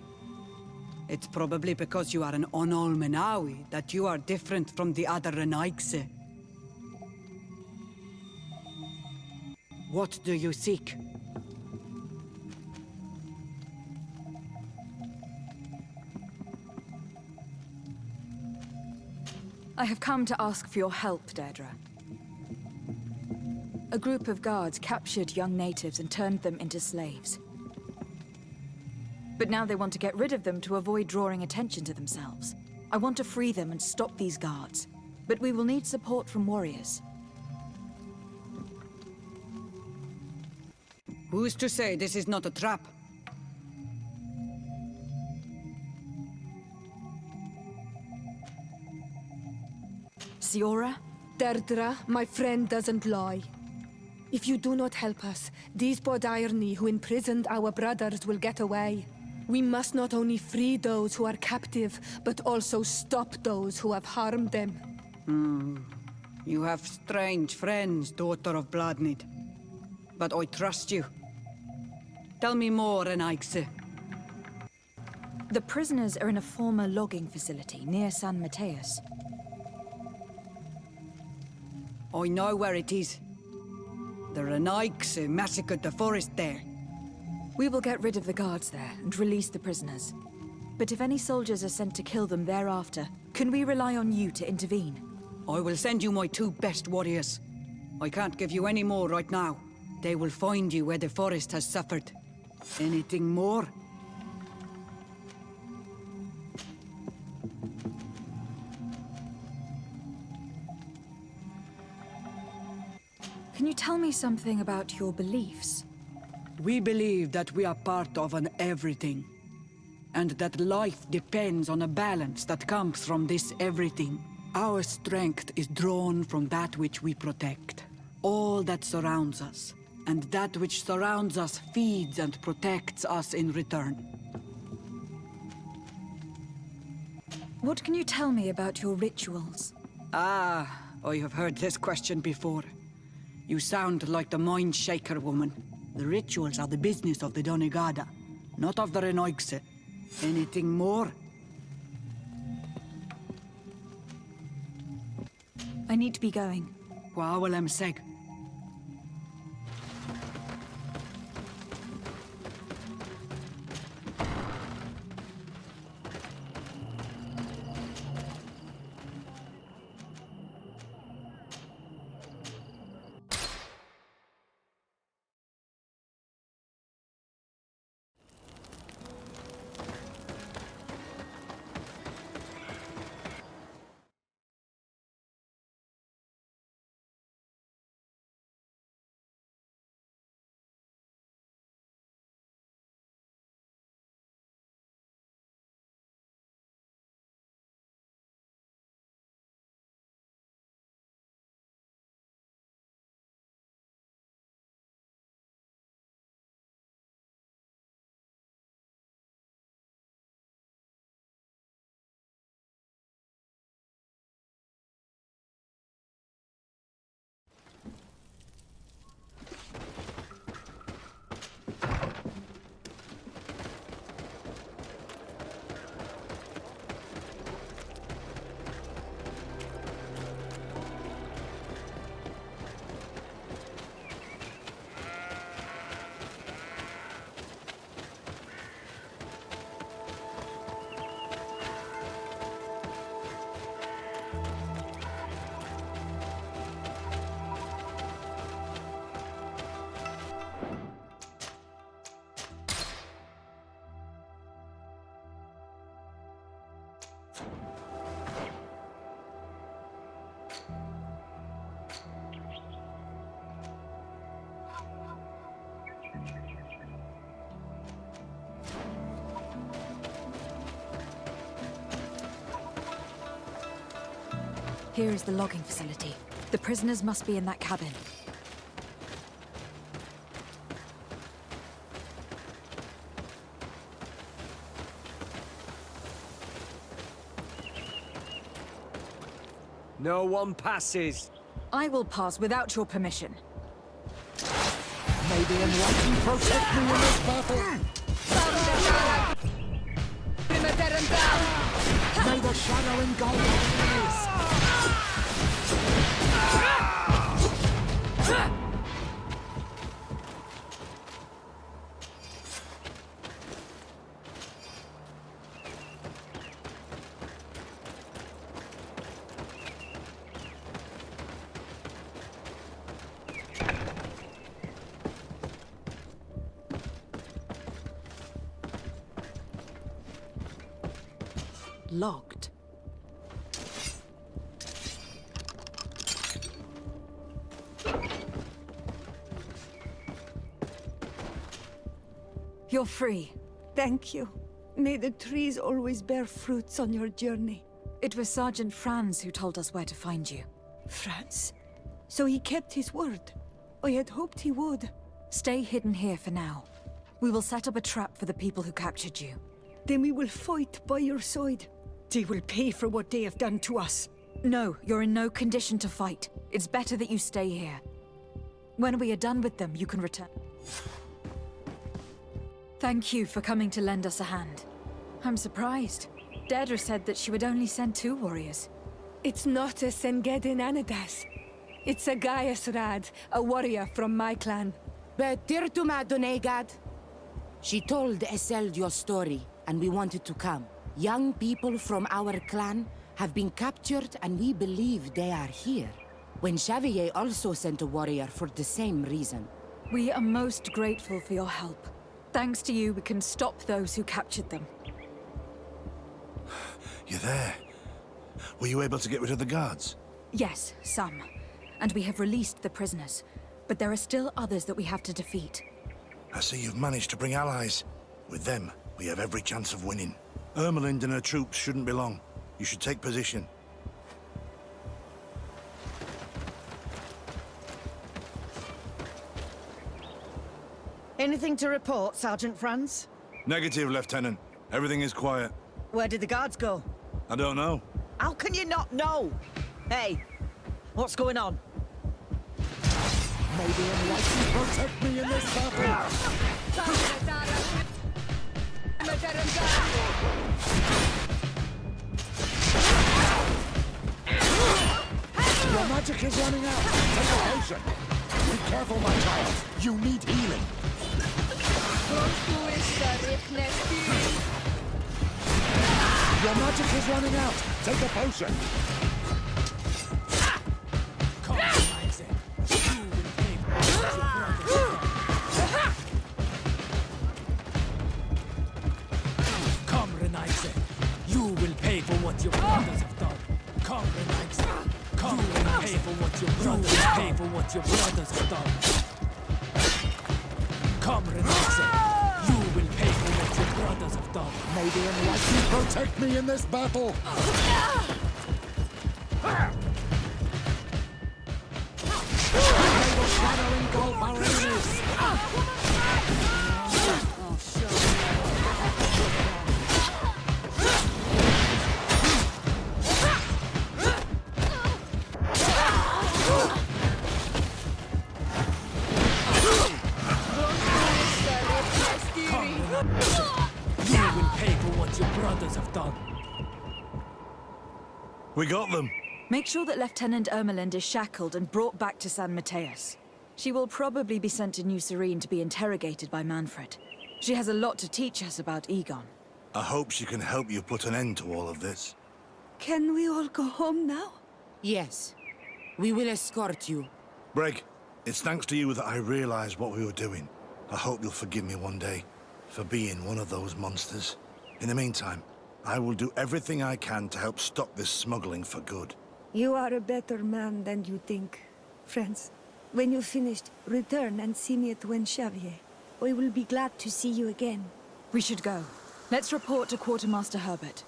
It's probably because you are an Onol Menawi that you are different from the other Renaigse. What do you seek? I have come to ask for your help, Deirdre. A group of guards captured young natives and turned them into slaves. But now they want to get rid of them to avoid drawing attention to themselves. I want to free them and stop these guards, but we will need support from warriors. Who's to say this is not a trap? Siora? Deirdre, my friend doesn't lie. If you do not help us, these Bodairni who imprisoned our brothers will get away. We must not only free those who are captive, but also stop those who have harmed them. You have strange friends, daughter of Bloodnid. But I trust you. Tell me more, Renaigse. The prisoners are in a former logging facility near San Mateus. I know where it is. The Renaigse massacred the forest there. We will get rid of the guards there and release the prisoners. But if any soldiers are sent to kill them thereafter, can we rely on you to intervene? I will send you my 2 best warriors. I can't give you any more right now. They will find you where the forest has suffered. Anything more? Can you tell me something about your beliefs? We believe that we are part of an everything. And that life depends on a balance that comes from this everything. Our strength is drawn from that which we protect. All that surrounds us. And that which surrounds us feeds and protects us in return. What can you tell me about your rituals? I have heard this question before. You sound like the Mind Shaker woman. The rituals are the business of the Donegada, not of the Renoigse. Anything more? I need to be going. Kwawalem seg. Here is the logging facility. The prisoners must be in that cabin. No one passes. I will pass without your permission. May the enlightened protect me in this battle! May the shadow engulf our enemies! Locked. You're free. Thank you. May the trees always bear fruits on your journey. It was Sergeant Franz who told us where to find you. Franz? So he kept his word. I had hoped he would. Stay hidden here for now. We will set up a trap for the people who captured you. Then we will fight by your side. They will pay for what they have done to us. No, you're in no condition to fight. It's better that you stay here. When we are done with them, you can return. Thank you for coming to lend us a hand. I'm surprised. Deirdre said that she would only send 2 warriors. It's not a Sengedin Anadas. It's a Gaius Rad, a warrior from my clan. But Tirtuma Donegad, she told Eseld your story, and we wanted to come. Young people from our clan have been captured, and we believe they are here. When Xavier also sent a warrior for the same reason. We are most grateful for your help. Thanks to you, we can stop those who captured them. You're there. Were you able to get rid of the guards? Yes, some. And we have released the prisoners. But there are still others that we have to defeat. I see you've managed to bring allies. With them, we have every chance of winning. Ermelind and her troops shouldn't be long. You should take position. Anything to report, Sergeant Franz? Negative, Lieutenant. Everything is quiet. Where did the guards go? I don't know. How can you not know? Hey, what's going on? May the enlightened protect me in this battle! running out. Take a potion. Be careful, my child. You need healing. Your magic is running out. Take a potion. Come, Renaise. You will pay for what your brothers have done. Come, Renaise. Come, pay for what your brothers pay for what your brothers have done. Come, Renaise. You will pay for what your brothers have done. May the enlightened protect me in this battle. We got them. Make sure that Lieutenant Ermelind is shackled and brought back to San Mateus. She will probably be sent to New Serene to be interrogated by Manfred. She has a lot to teach us about Egon. I hope she can help you put an end to all of this. Can we all go home now? Yes. We will escort you. Breg, it's thanks to you that I realized what we were doing. I hope you'll forgive me one day for being one of those monsters. In the meantime, I will do everything I can to help stop this smuggling for good. You are a better man than you think. Friends, when you're finished, return and see me at Wenxavier. I will be glad to see you again. We should go. Let's report to Quartermaster Herbert.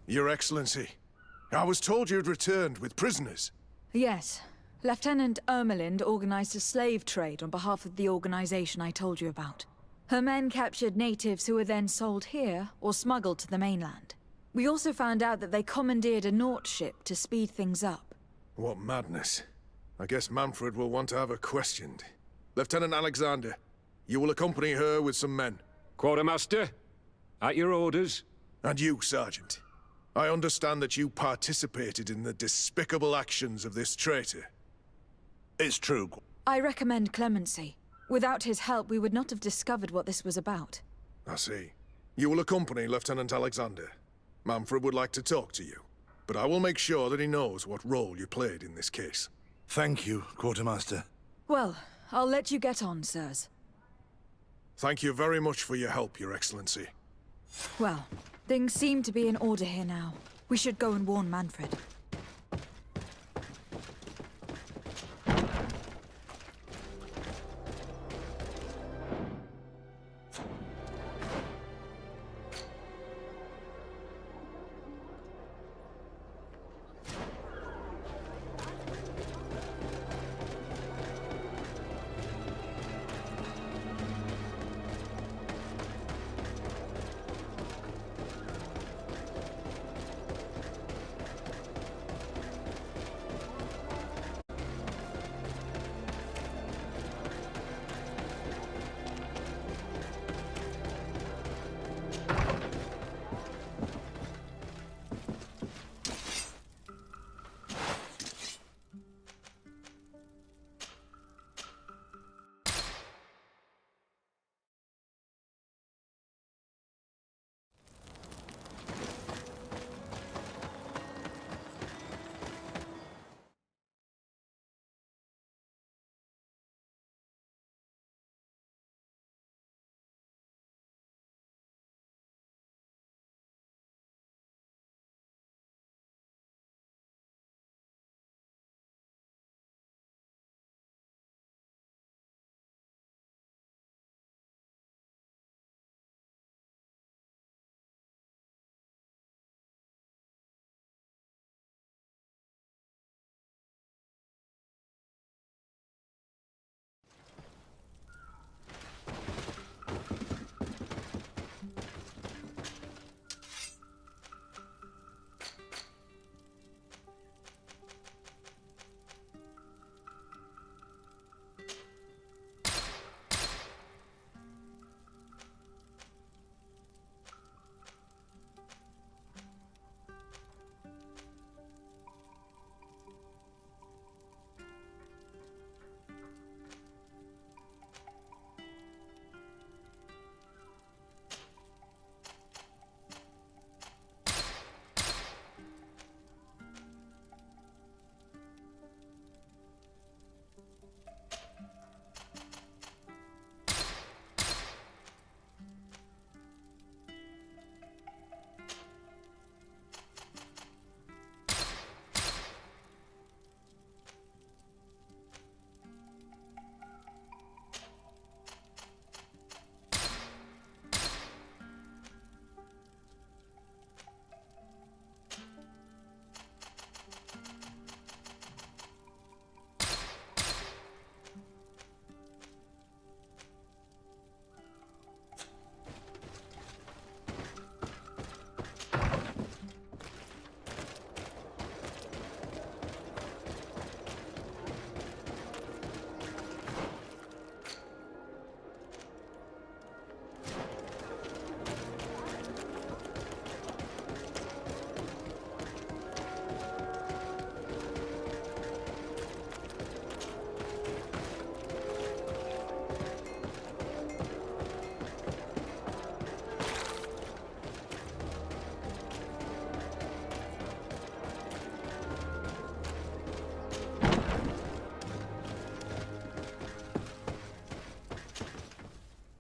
Your Excellency, I was told you had returned with prisoners. Yes. Lieutenant Ermelind organized a slave trade on behalf of the organization I told you about. Her men captured natives who were then sold here or smuggled to the mainland. We also found out that they commandeered a Naut ship to speed things up. What madness. I guess Manfred will want to have her questioned. Lieutenant Alexander, you will accompany her with some men. Quartermaster, at your orders. And you, Sergeant. I understand that you participated in the despicable actions of this traitor. It's true. I recommend clemency. Without his help, we would not have discovered what this was about. I see. You will accompany Lieutenant Alexander. Manfred would like to talk to you, but I will make sure that he knows what role you played in this case. Thank you, Quartermaster. Well, I'll let you get on, sirs. Thank you very much for your help, Your Excellency. Well, things seem to be in order here now. We should go and warn Manfred.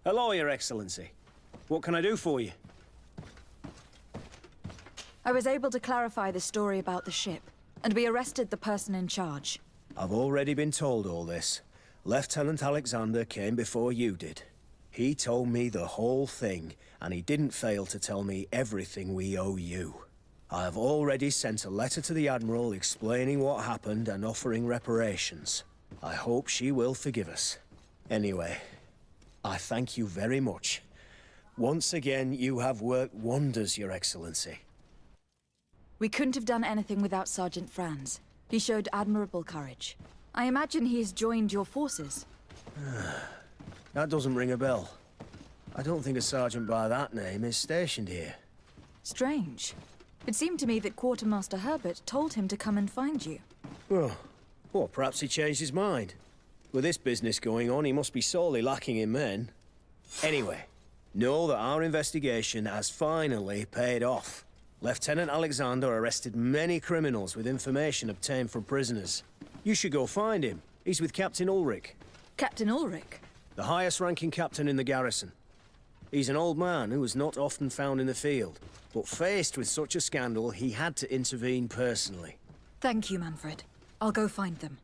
Hello, Your Excellency. What can I do for you? I was able to clarify the story about the ship, and we arrested the person in charge. I've already been told all this. Lieutenant Alexander came before you did. He told me the whole thing, and he didn't fail to tell me everything we owe you. I have already sent a letter to the Admiral explaining what happened and offering reparations. I hope she will forgive us. Anyway, I thank you very much. Once again, you have worked wonders, Your Excellency. We couldn't have done anything without Sergeant Franz. He showed admirable courage. I imagine he has joined your forces. That doesn't ring a bell. I don't think a sergeant by that name is stationed here. Strange. It seemed to me that Quartermaster Herbert told him to come and find you. Well, perhaps he changed his mind. With this business going on, he must be sorely lacking in men. Anyway, know that our investigation has finally paid off. Lieutenant Alexander arrested many criminals with information obtained from prisoners. You should go find him. He's with Captain Ulrich. Captain Ulrich? The highest-ranking captain in the garrison. He's an old man who is not often found in the field, but faced with such a scandal, he had to intervene personally. Thank you, Manfred. I'll go find them.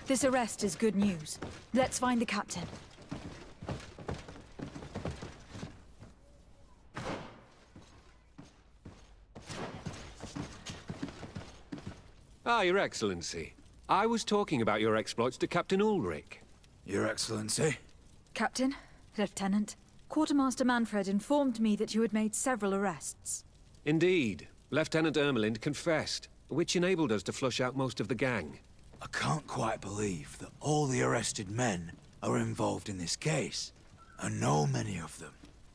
This arrest is good news. Let's find the captain. Ah, Your Excellency. I was talking about your exploits to Captain Ulrich. Your Excellency? Captain, Lieutenant, Quartermaster Manfred informed me that you had made several arrests. Indeed. Lieutenant Ermelind confessed, which enabled us to flush out most of the gang. I can't quite believe that all the arrested men are involved in this case. I know many of them,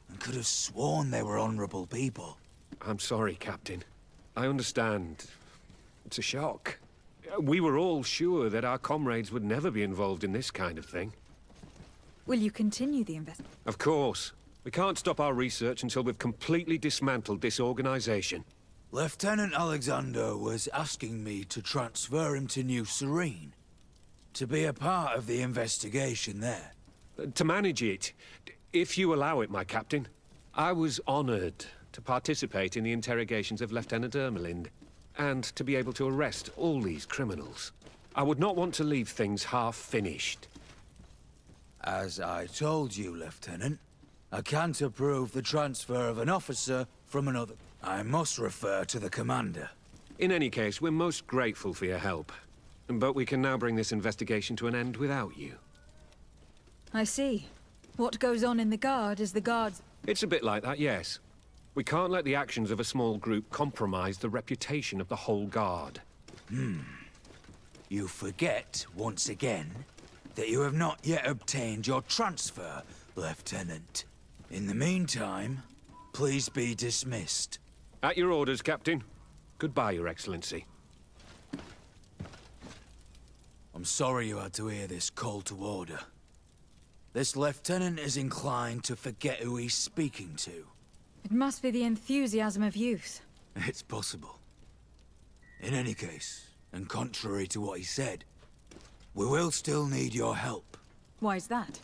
and could have sworn they were honorable people. I'm sorry, Captain. I understand. It's a shock. We were all sure that our comrades would never be involved in this kind of thing. Will you continue the investigation? Of course. We can't stop our research until we've completely dismantled this organization. Lieutenant Alexander was asking me to transfer him to New Serene, to be a part of the investigation there. To manage it, if you allow it, my captain. I was honored to participate in the interrogations of Lieutenant Ermelind, and to be able to arrest all these criminals. I would not want to leave things half-finished. As I told you, Lieutenant, I can't approve the transfer of an officer from another. I must refer to the commander. In any case, we're most grateful for your help. But we can now bring this investigation to an end without you. I see. What goes on in the Guard is the Guard's... It's a bit like that, yes. We can't let the actions of a small group compromise the reputation of the whole Guard. You forget, once again, that you have not yet obtained your transfer, Lieutenant. In the meantime, please be dismissed. At your orders, Captain. Goodbye, Your Excellency. I'm sorry you had to hear this call to order. This lieutenant is inclined to forget who he's speaking to. It must be the enthusiasm of youth. It's possible. In any case, and contrary to what he said, we will still need your help. Why's that?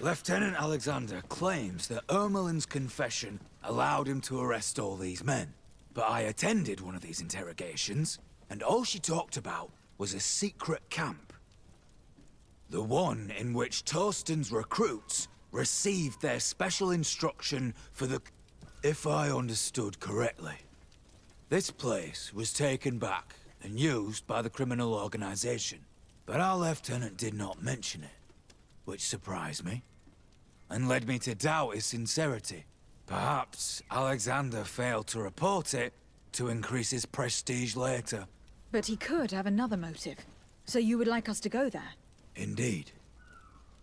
Lieutenant Alexander claims that Ermelin's confession allowed him to arrest all these men. But I attended one of these interrogations, and all she talked about was a secret camp. The one in which Torsten's recruits received their special instruction for the... If I understood correctly. This place was taken back and used by the criminal organization. But our lieutenant did not mention it, which surprised me, and led me to doubt his sincerity. Perhaps Alexander failed to report it to increase his prestige later. But he could have another motive. So you would like us to go there? Indeed.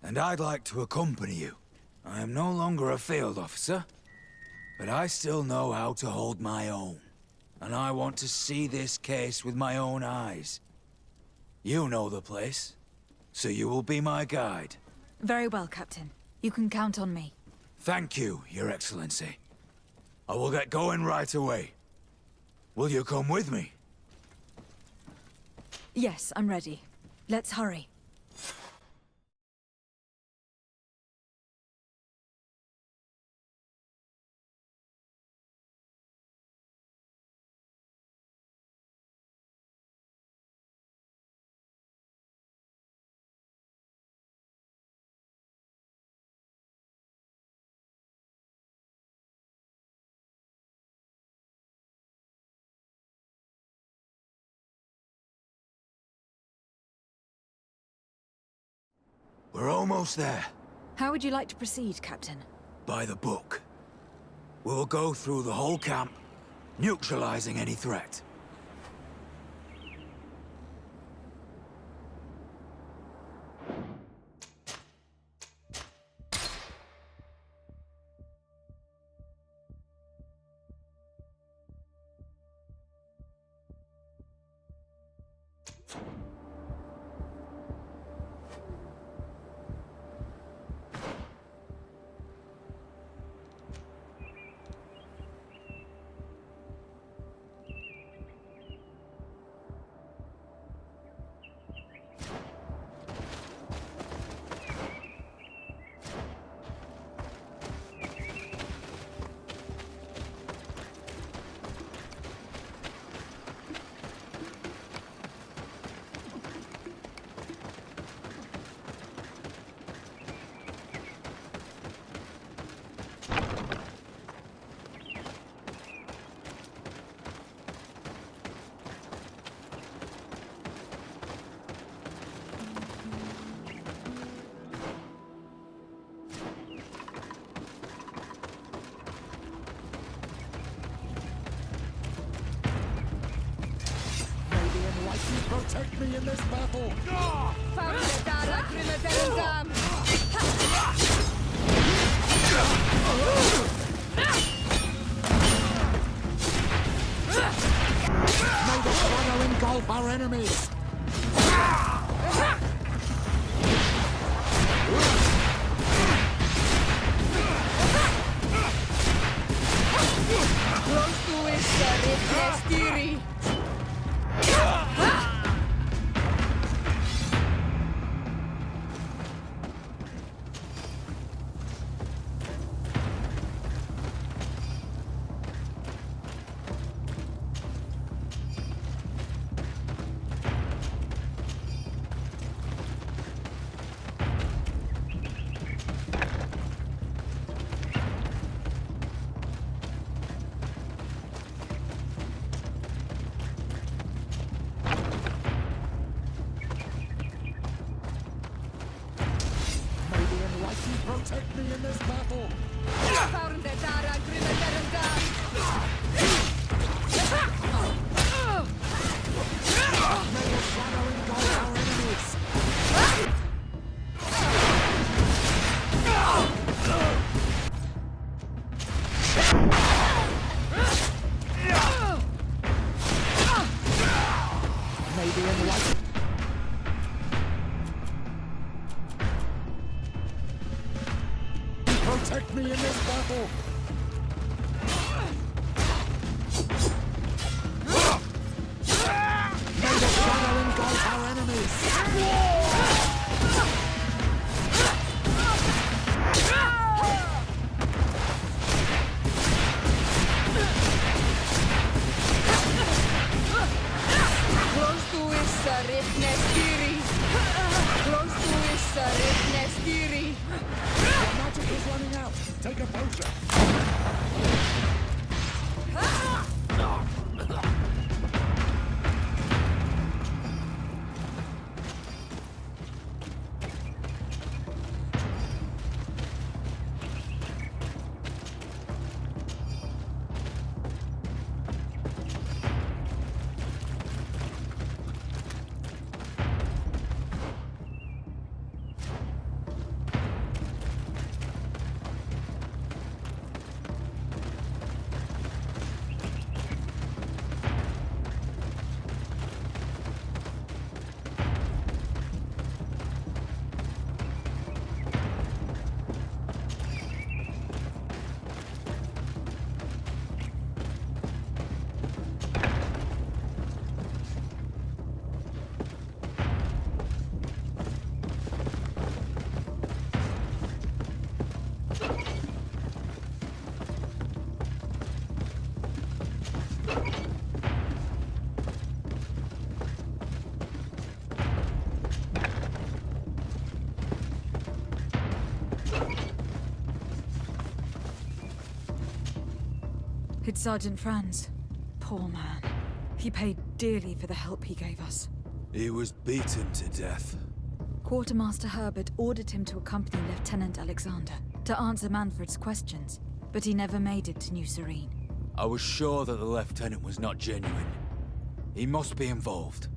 And I'd like to accompany you. I am no longer a field officer, but I still know how to hold my own. And I want to see this case with my own eyes. You know the place, so you will be my guide. Very well, Captain. You can count on me. Thank you, Your Excellency. I will get going right away. Will you come with me? Yes, I'm ready. Let's hurry. We're almost there. How would you like to proceed, Captain? By the book. We'll go through the whole camp, neutralizing any threat. Protect me in this battle! May the shadow engulf our enemies! Protect me in this battle! May the shadow engulf our enemies! May the enlightened... Protect me in this battle! May the shadow engulf our enemies! Your magic is running out! Take a potion! It's Sergeant Franz. Poor man. He paid dearly for the help he gave us. He was beaten to death. Quartermaster Herbert ordered him to accompany Lieutenant Alexander to answer Manfred's questions, but he never made it to New Serene. I was sure that the lieutenant was not genuine. He must be involved.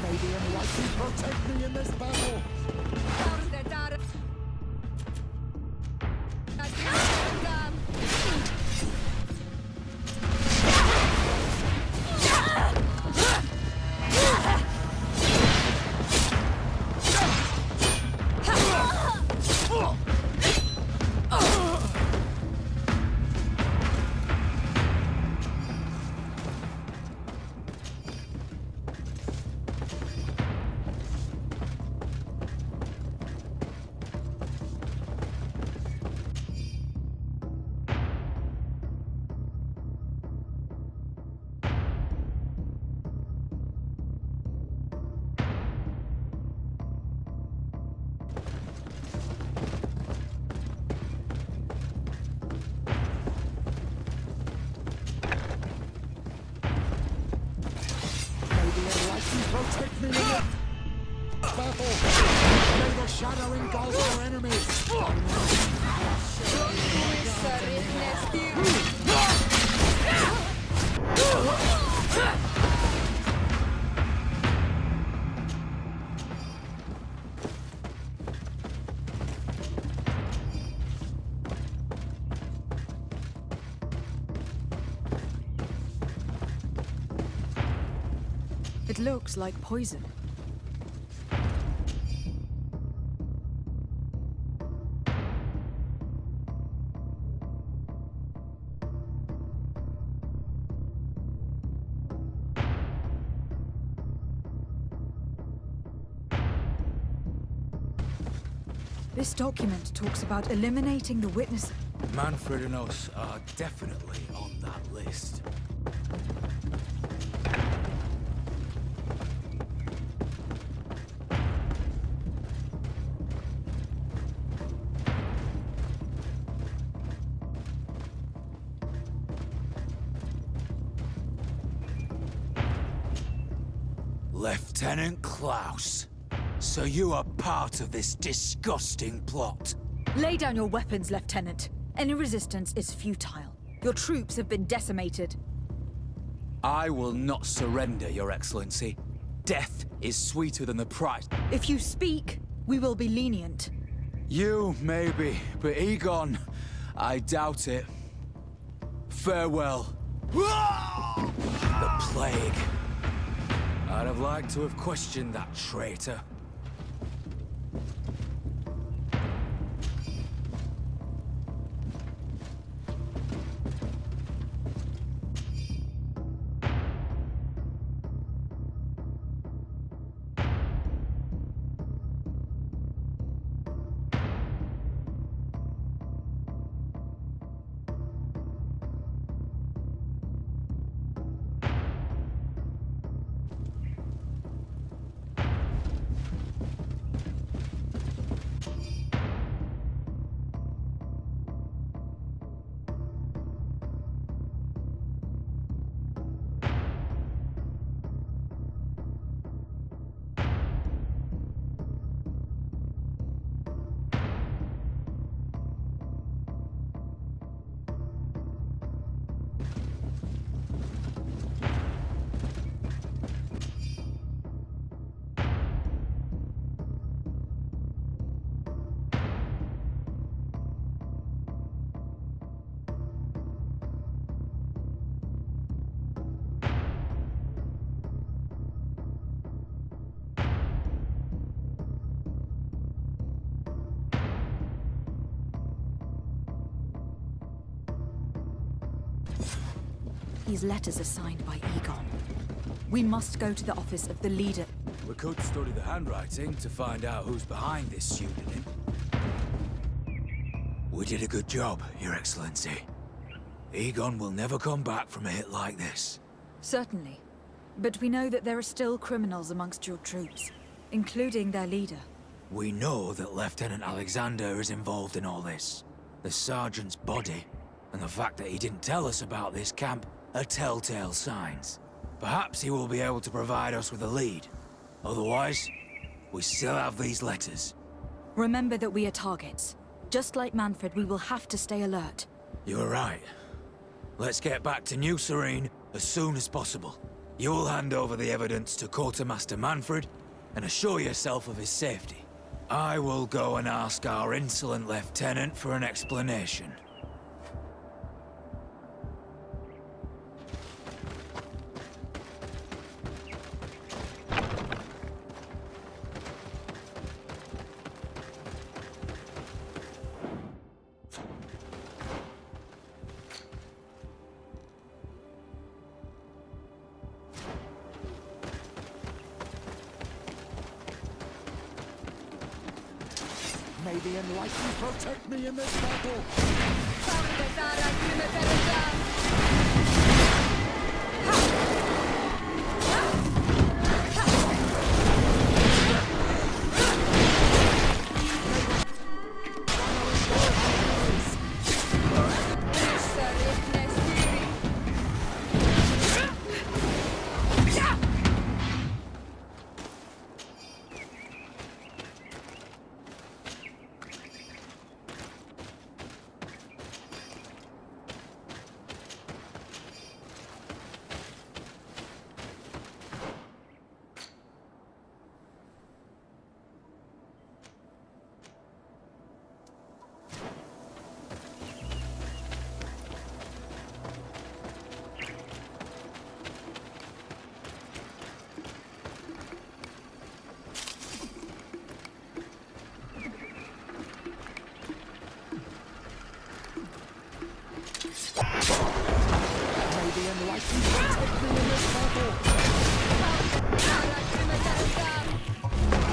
Maybe anyone can protect me in this battle. Protect me in this battle. May the shadow engulf our enemies. It looks like poison. This document talks about eliminating the witnesses. Manfred and us are definitely on that list. Lieutenant Klaus, so you are part of this disgusting plot. Lay down your weapons, Lieutenant. Any resistance is futile. Your troops have been decimated. I will not surrender, Your Excellency. Death is sweeter than the price. If you speak, we will be lenient. You, maybe, but Egon, I doubt it. Farewell. The plague. I'd have liked to have questioned that traitor. These letters are signed by Egon. We must go to the office of the leader. We could study the handwriting to find out who's behind this pseudonym. We did a good job, Your Excellency. Egon will never come back from a hit like this. Certainly. But we know that there are still criminals amongst your troops. including their leader. We know that Lieutenant Alexander is involved in all this. The sergeant's body, and the fact that he didn't tell us about this camp, are telltale signs. Perhaps he will be able to provide us with a lead. Otherwise, we still have these letters. Remember that we are targets. Just like Manfred, we will have to stay alert. You're right. Let's get back to New Serene as soon as possible. You'll hand over the evidence to Quartermaster Manfred and assure yourself of his safety. I will go and ask our insolent lieutenant for an explanation. May the enlightened protect me in this battle!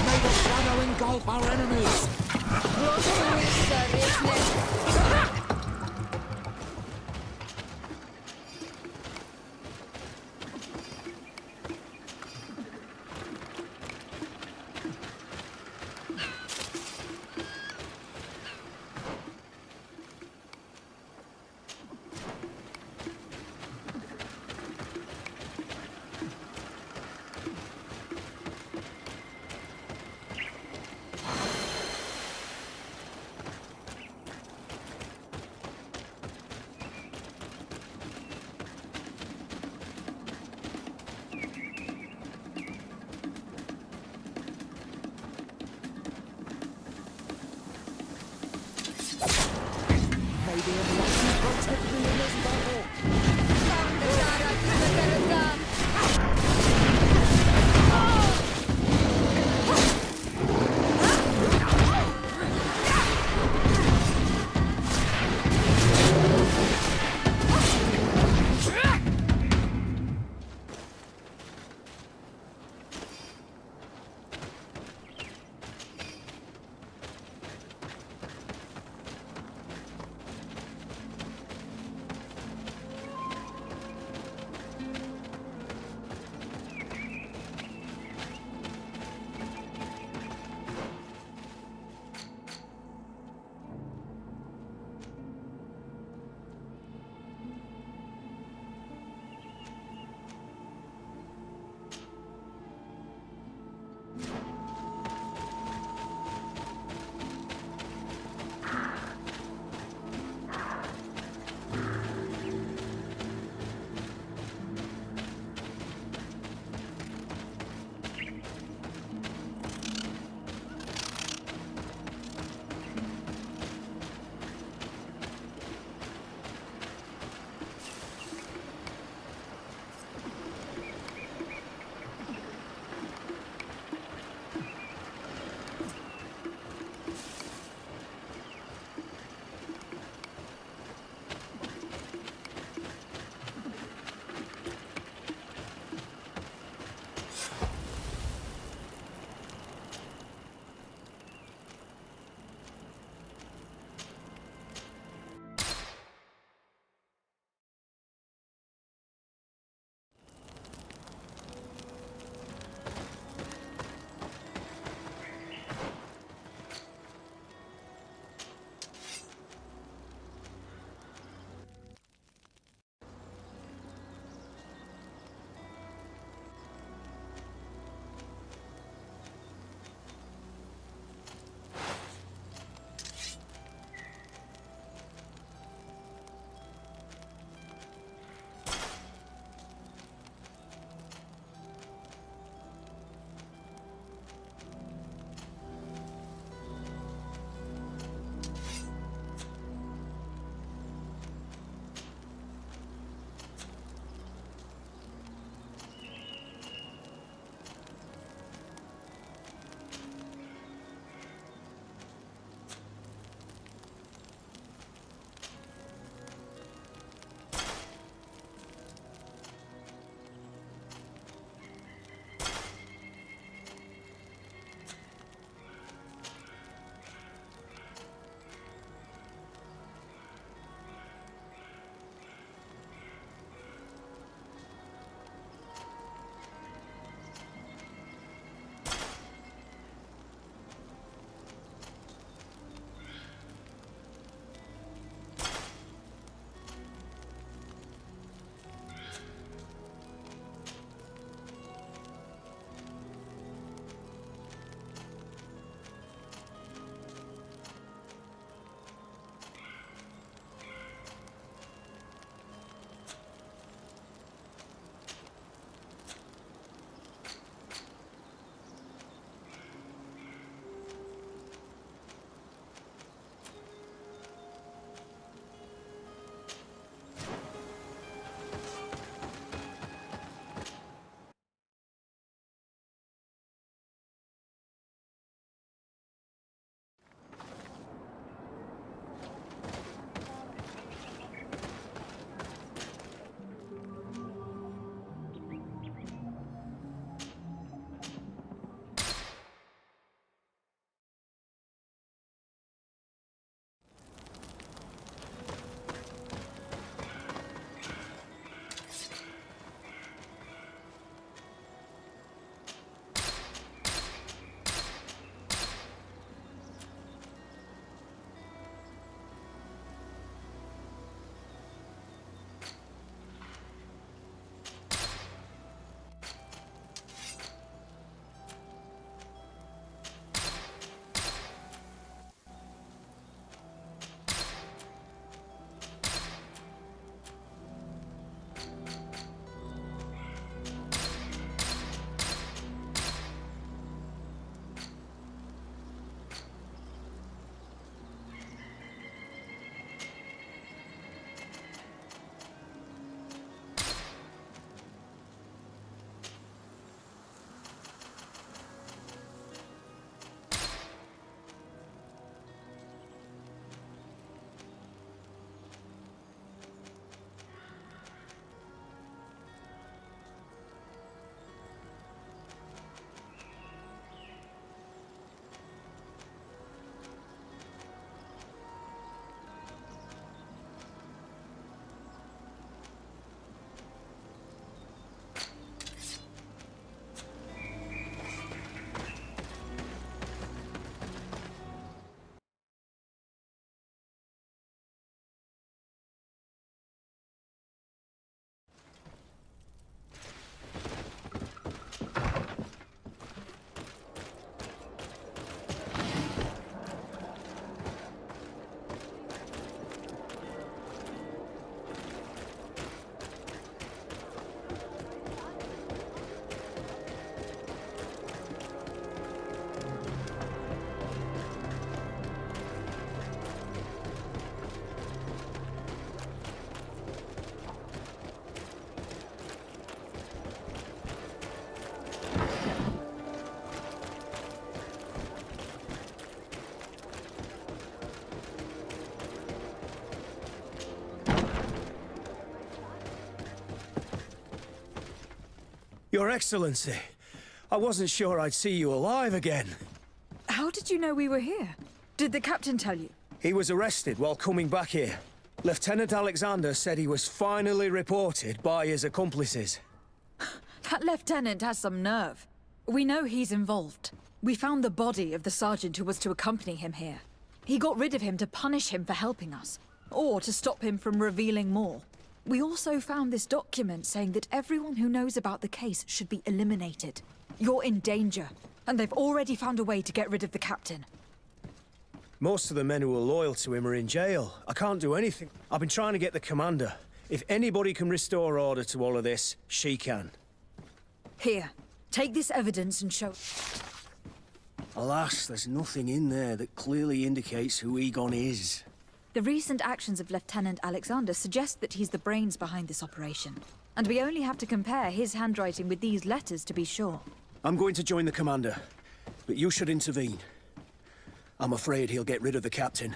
May the shadow engulf our enemies! Your Excellency, I wasn't sure I'd see you alive again. How did you know we were here? Did the captain tell you? He was arrested while coming back here. Lieutenant Alexander said he was finally reported by his accomplices. That lieutenant has some nerve. We know he's involved. We found the body of the sergeant who was to accompany him here. He got rid of him to punish him for helping us, or to stop him from revealing more. We also found this document saying that everyone who knows about the case should be eliminated. You're in danger, and they've already found a way to get rid of the captain. Most of the men who are loyal to him are in jail. I can't do anything. I've been trying to get the commander. If anybody can restore order to all of this, she can. Here, take this evidence and show... Alas, there's nothing in there that clearly indicates who Egon is. The recent actions of Lieutenant Alexander suggest that he's the brains behind this operation. And we only have to compare his handwriting with these letters to be sure. I'm going to join the commander, but you should intervene. I'm afraid he'll get rid of the captain.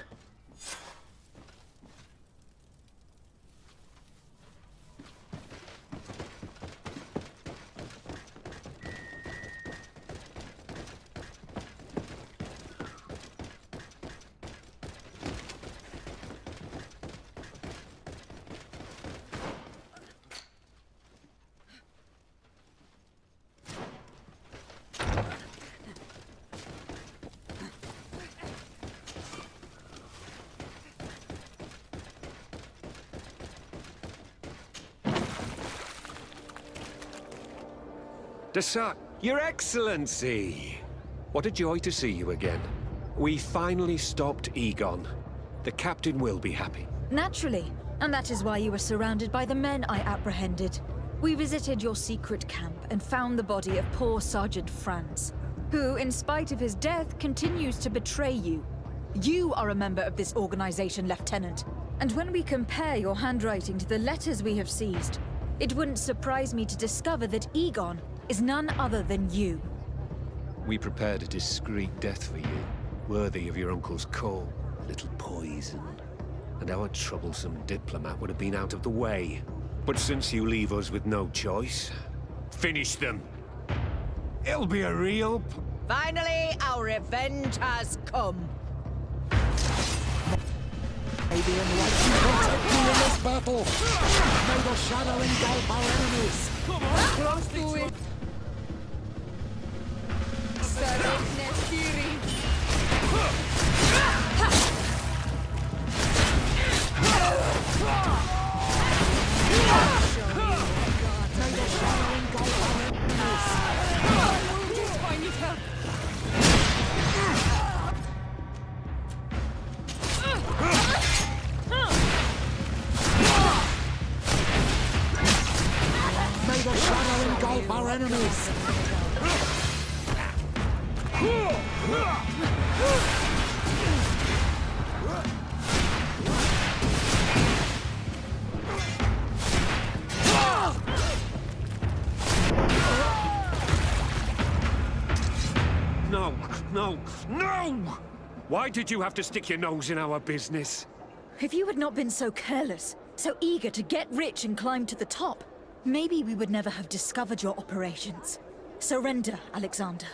Your Excellency! What a joy to see you again. We finally stopped Egon. The captain will be happy. Naturally, and that is why you were surrounded by the men I apprehended. We visited your secret camp and found the body of poor Sergeant Franz, who, in spite of his death, continues to betray you. You are a member of this organization, Lieutenant. And when we compare your handwriting to the letters we have seized, it wouldn't surprise me to discover that Egon is none other than you. We prepared a discreet death for you, worthy of your uncle's call. A little poison. And our troublesome diplomat would have been out of the way. But since you leave us with no choice, finish them. It'll be a real... Finally, our revenge has come. Maybe enlightened protect me in this battle. May the shadow engulf our enemies. Come on, close to it. May the shadow engulf our enemies. No, no, no! Why did you have to stick your nose in our business? If you had not been so careless, so eager to get rich and climb to the top, maybe we would never have discovered your operations. Surrender, Alexander.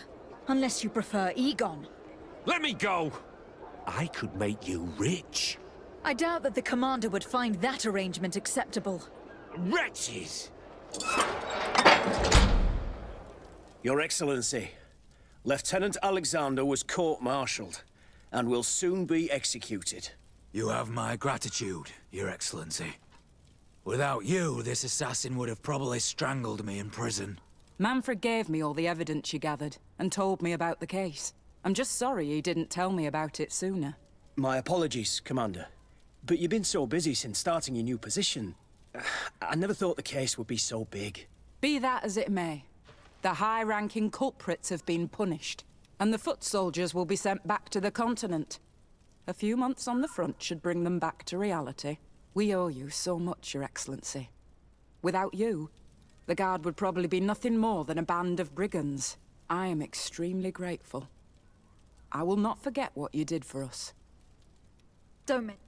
Unless you prefer Egon. Let me go! I could make you rich. I doubt that the commander would find that arrangement acceptable. Wretches! Your Excellency, Lieutenant Alexander was court-martialed and will soon be executed. You have my gratitude, Your Excellency. Without you, this assassin would have probably strangled me in prison. Manfred gave me all the evidence you gathered, and told me about the case. I'm just sorry he didn't tell me about it sooner. My apologies, Commander. But you've been so busy since starting your new position. I never thought the case would be so big. Be that as it may, the high-ranking culprits have been punished, and the foot soldiers will be sent back to the continent. A few months on the front should bring them back to reality. We owe you so much, Your Excellency. Without you, the Guard would probably be nothing more than a band of brigands. I am extremely grateful. I will not forget what you did for us. Don't make...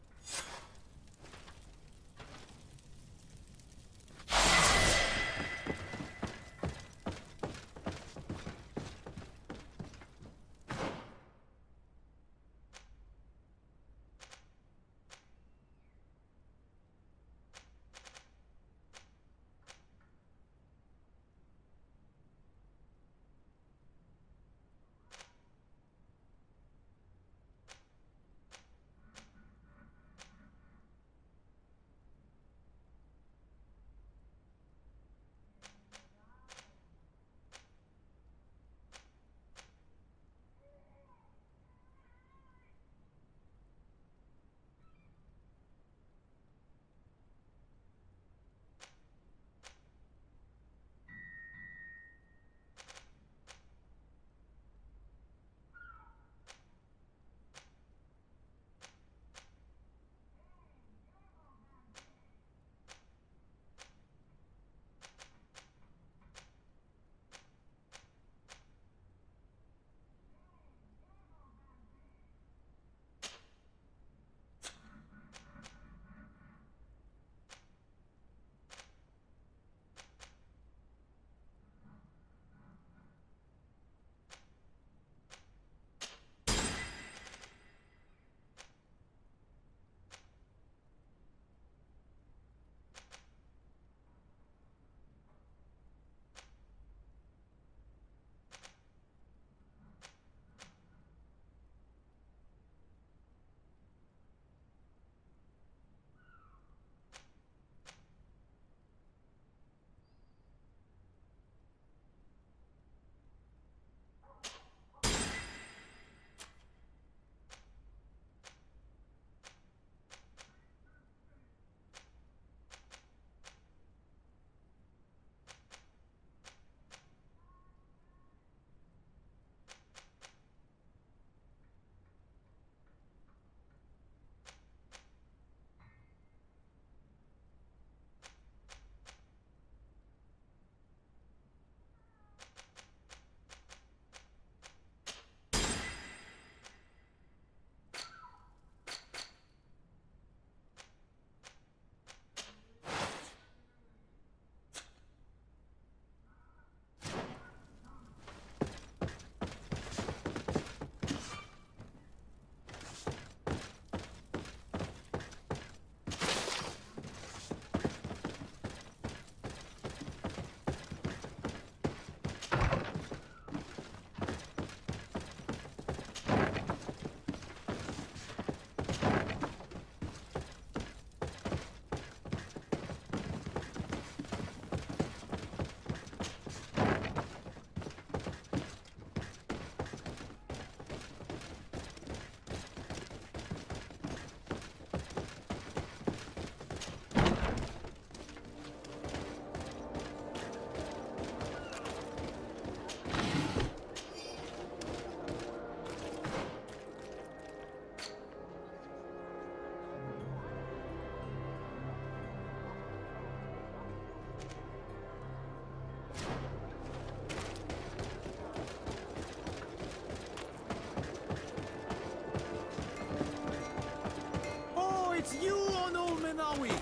It's you on Ulminawi!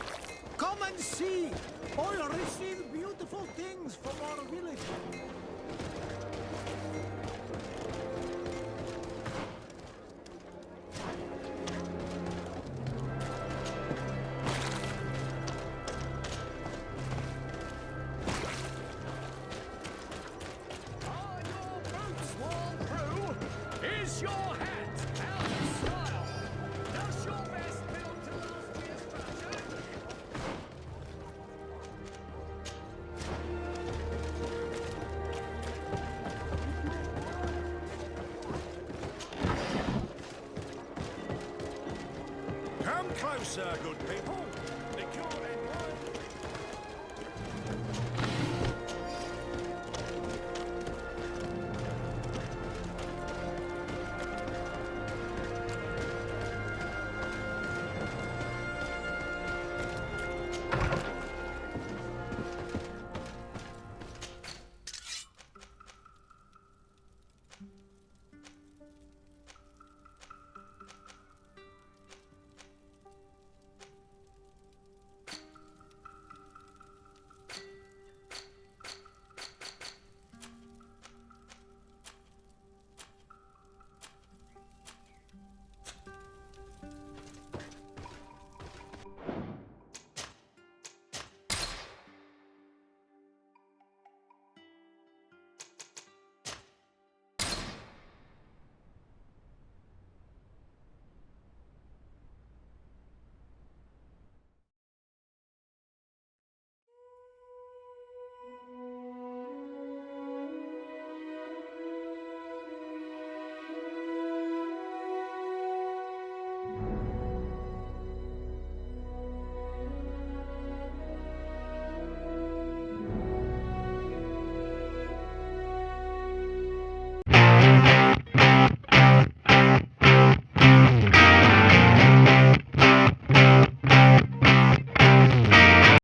Come and see! I'll receive beautiful things from our village. Is your hat out of style? Does your best build to last year's fashion? Come closer, good people.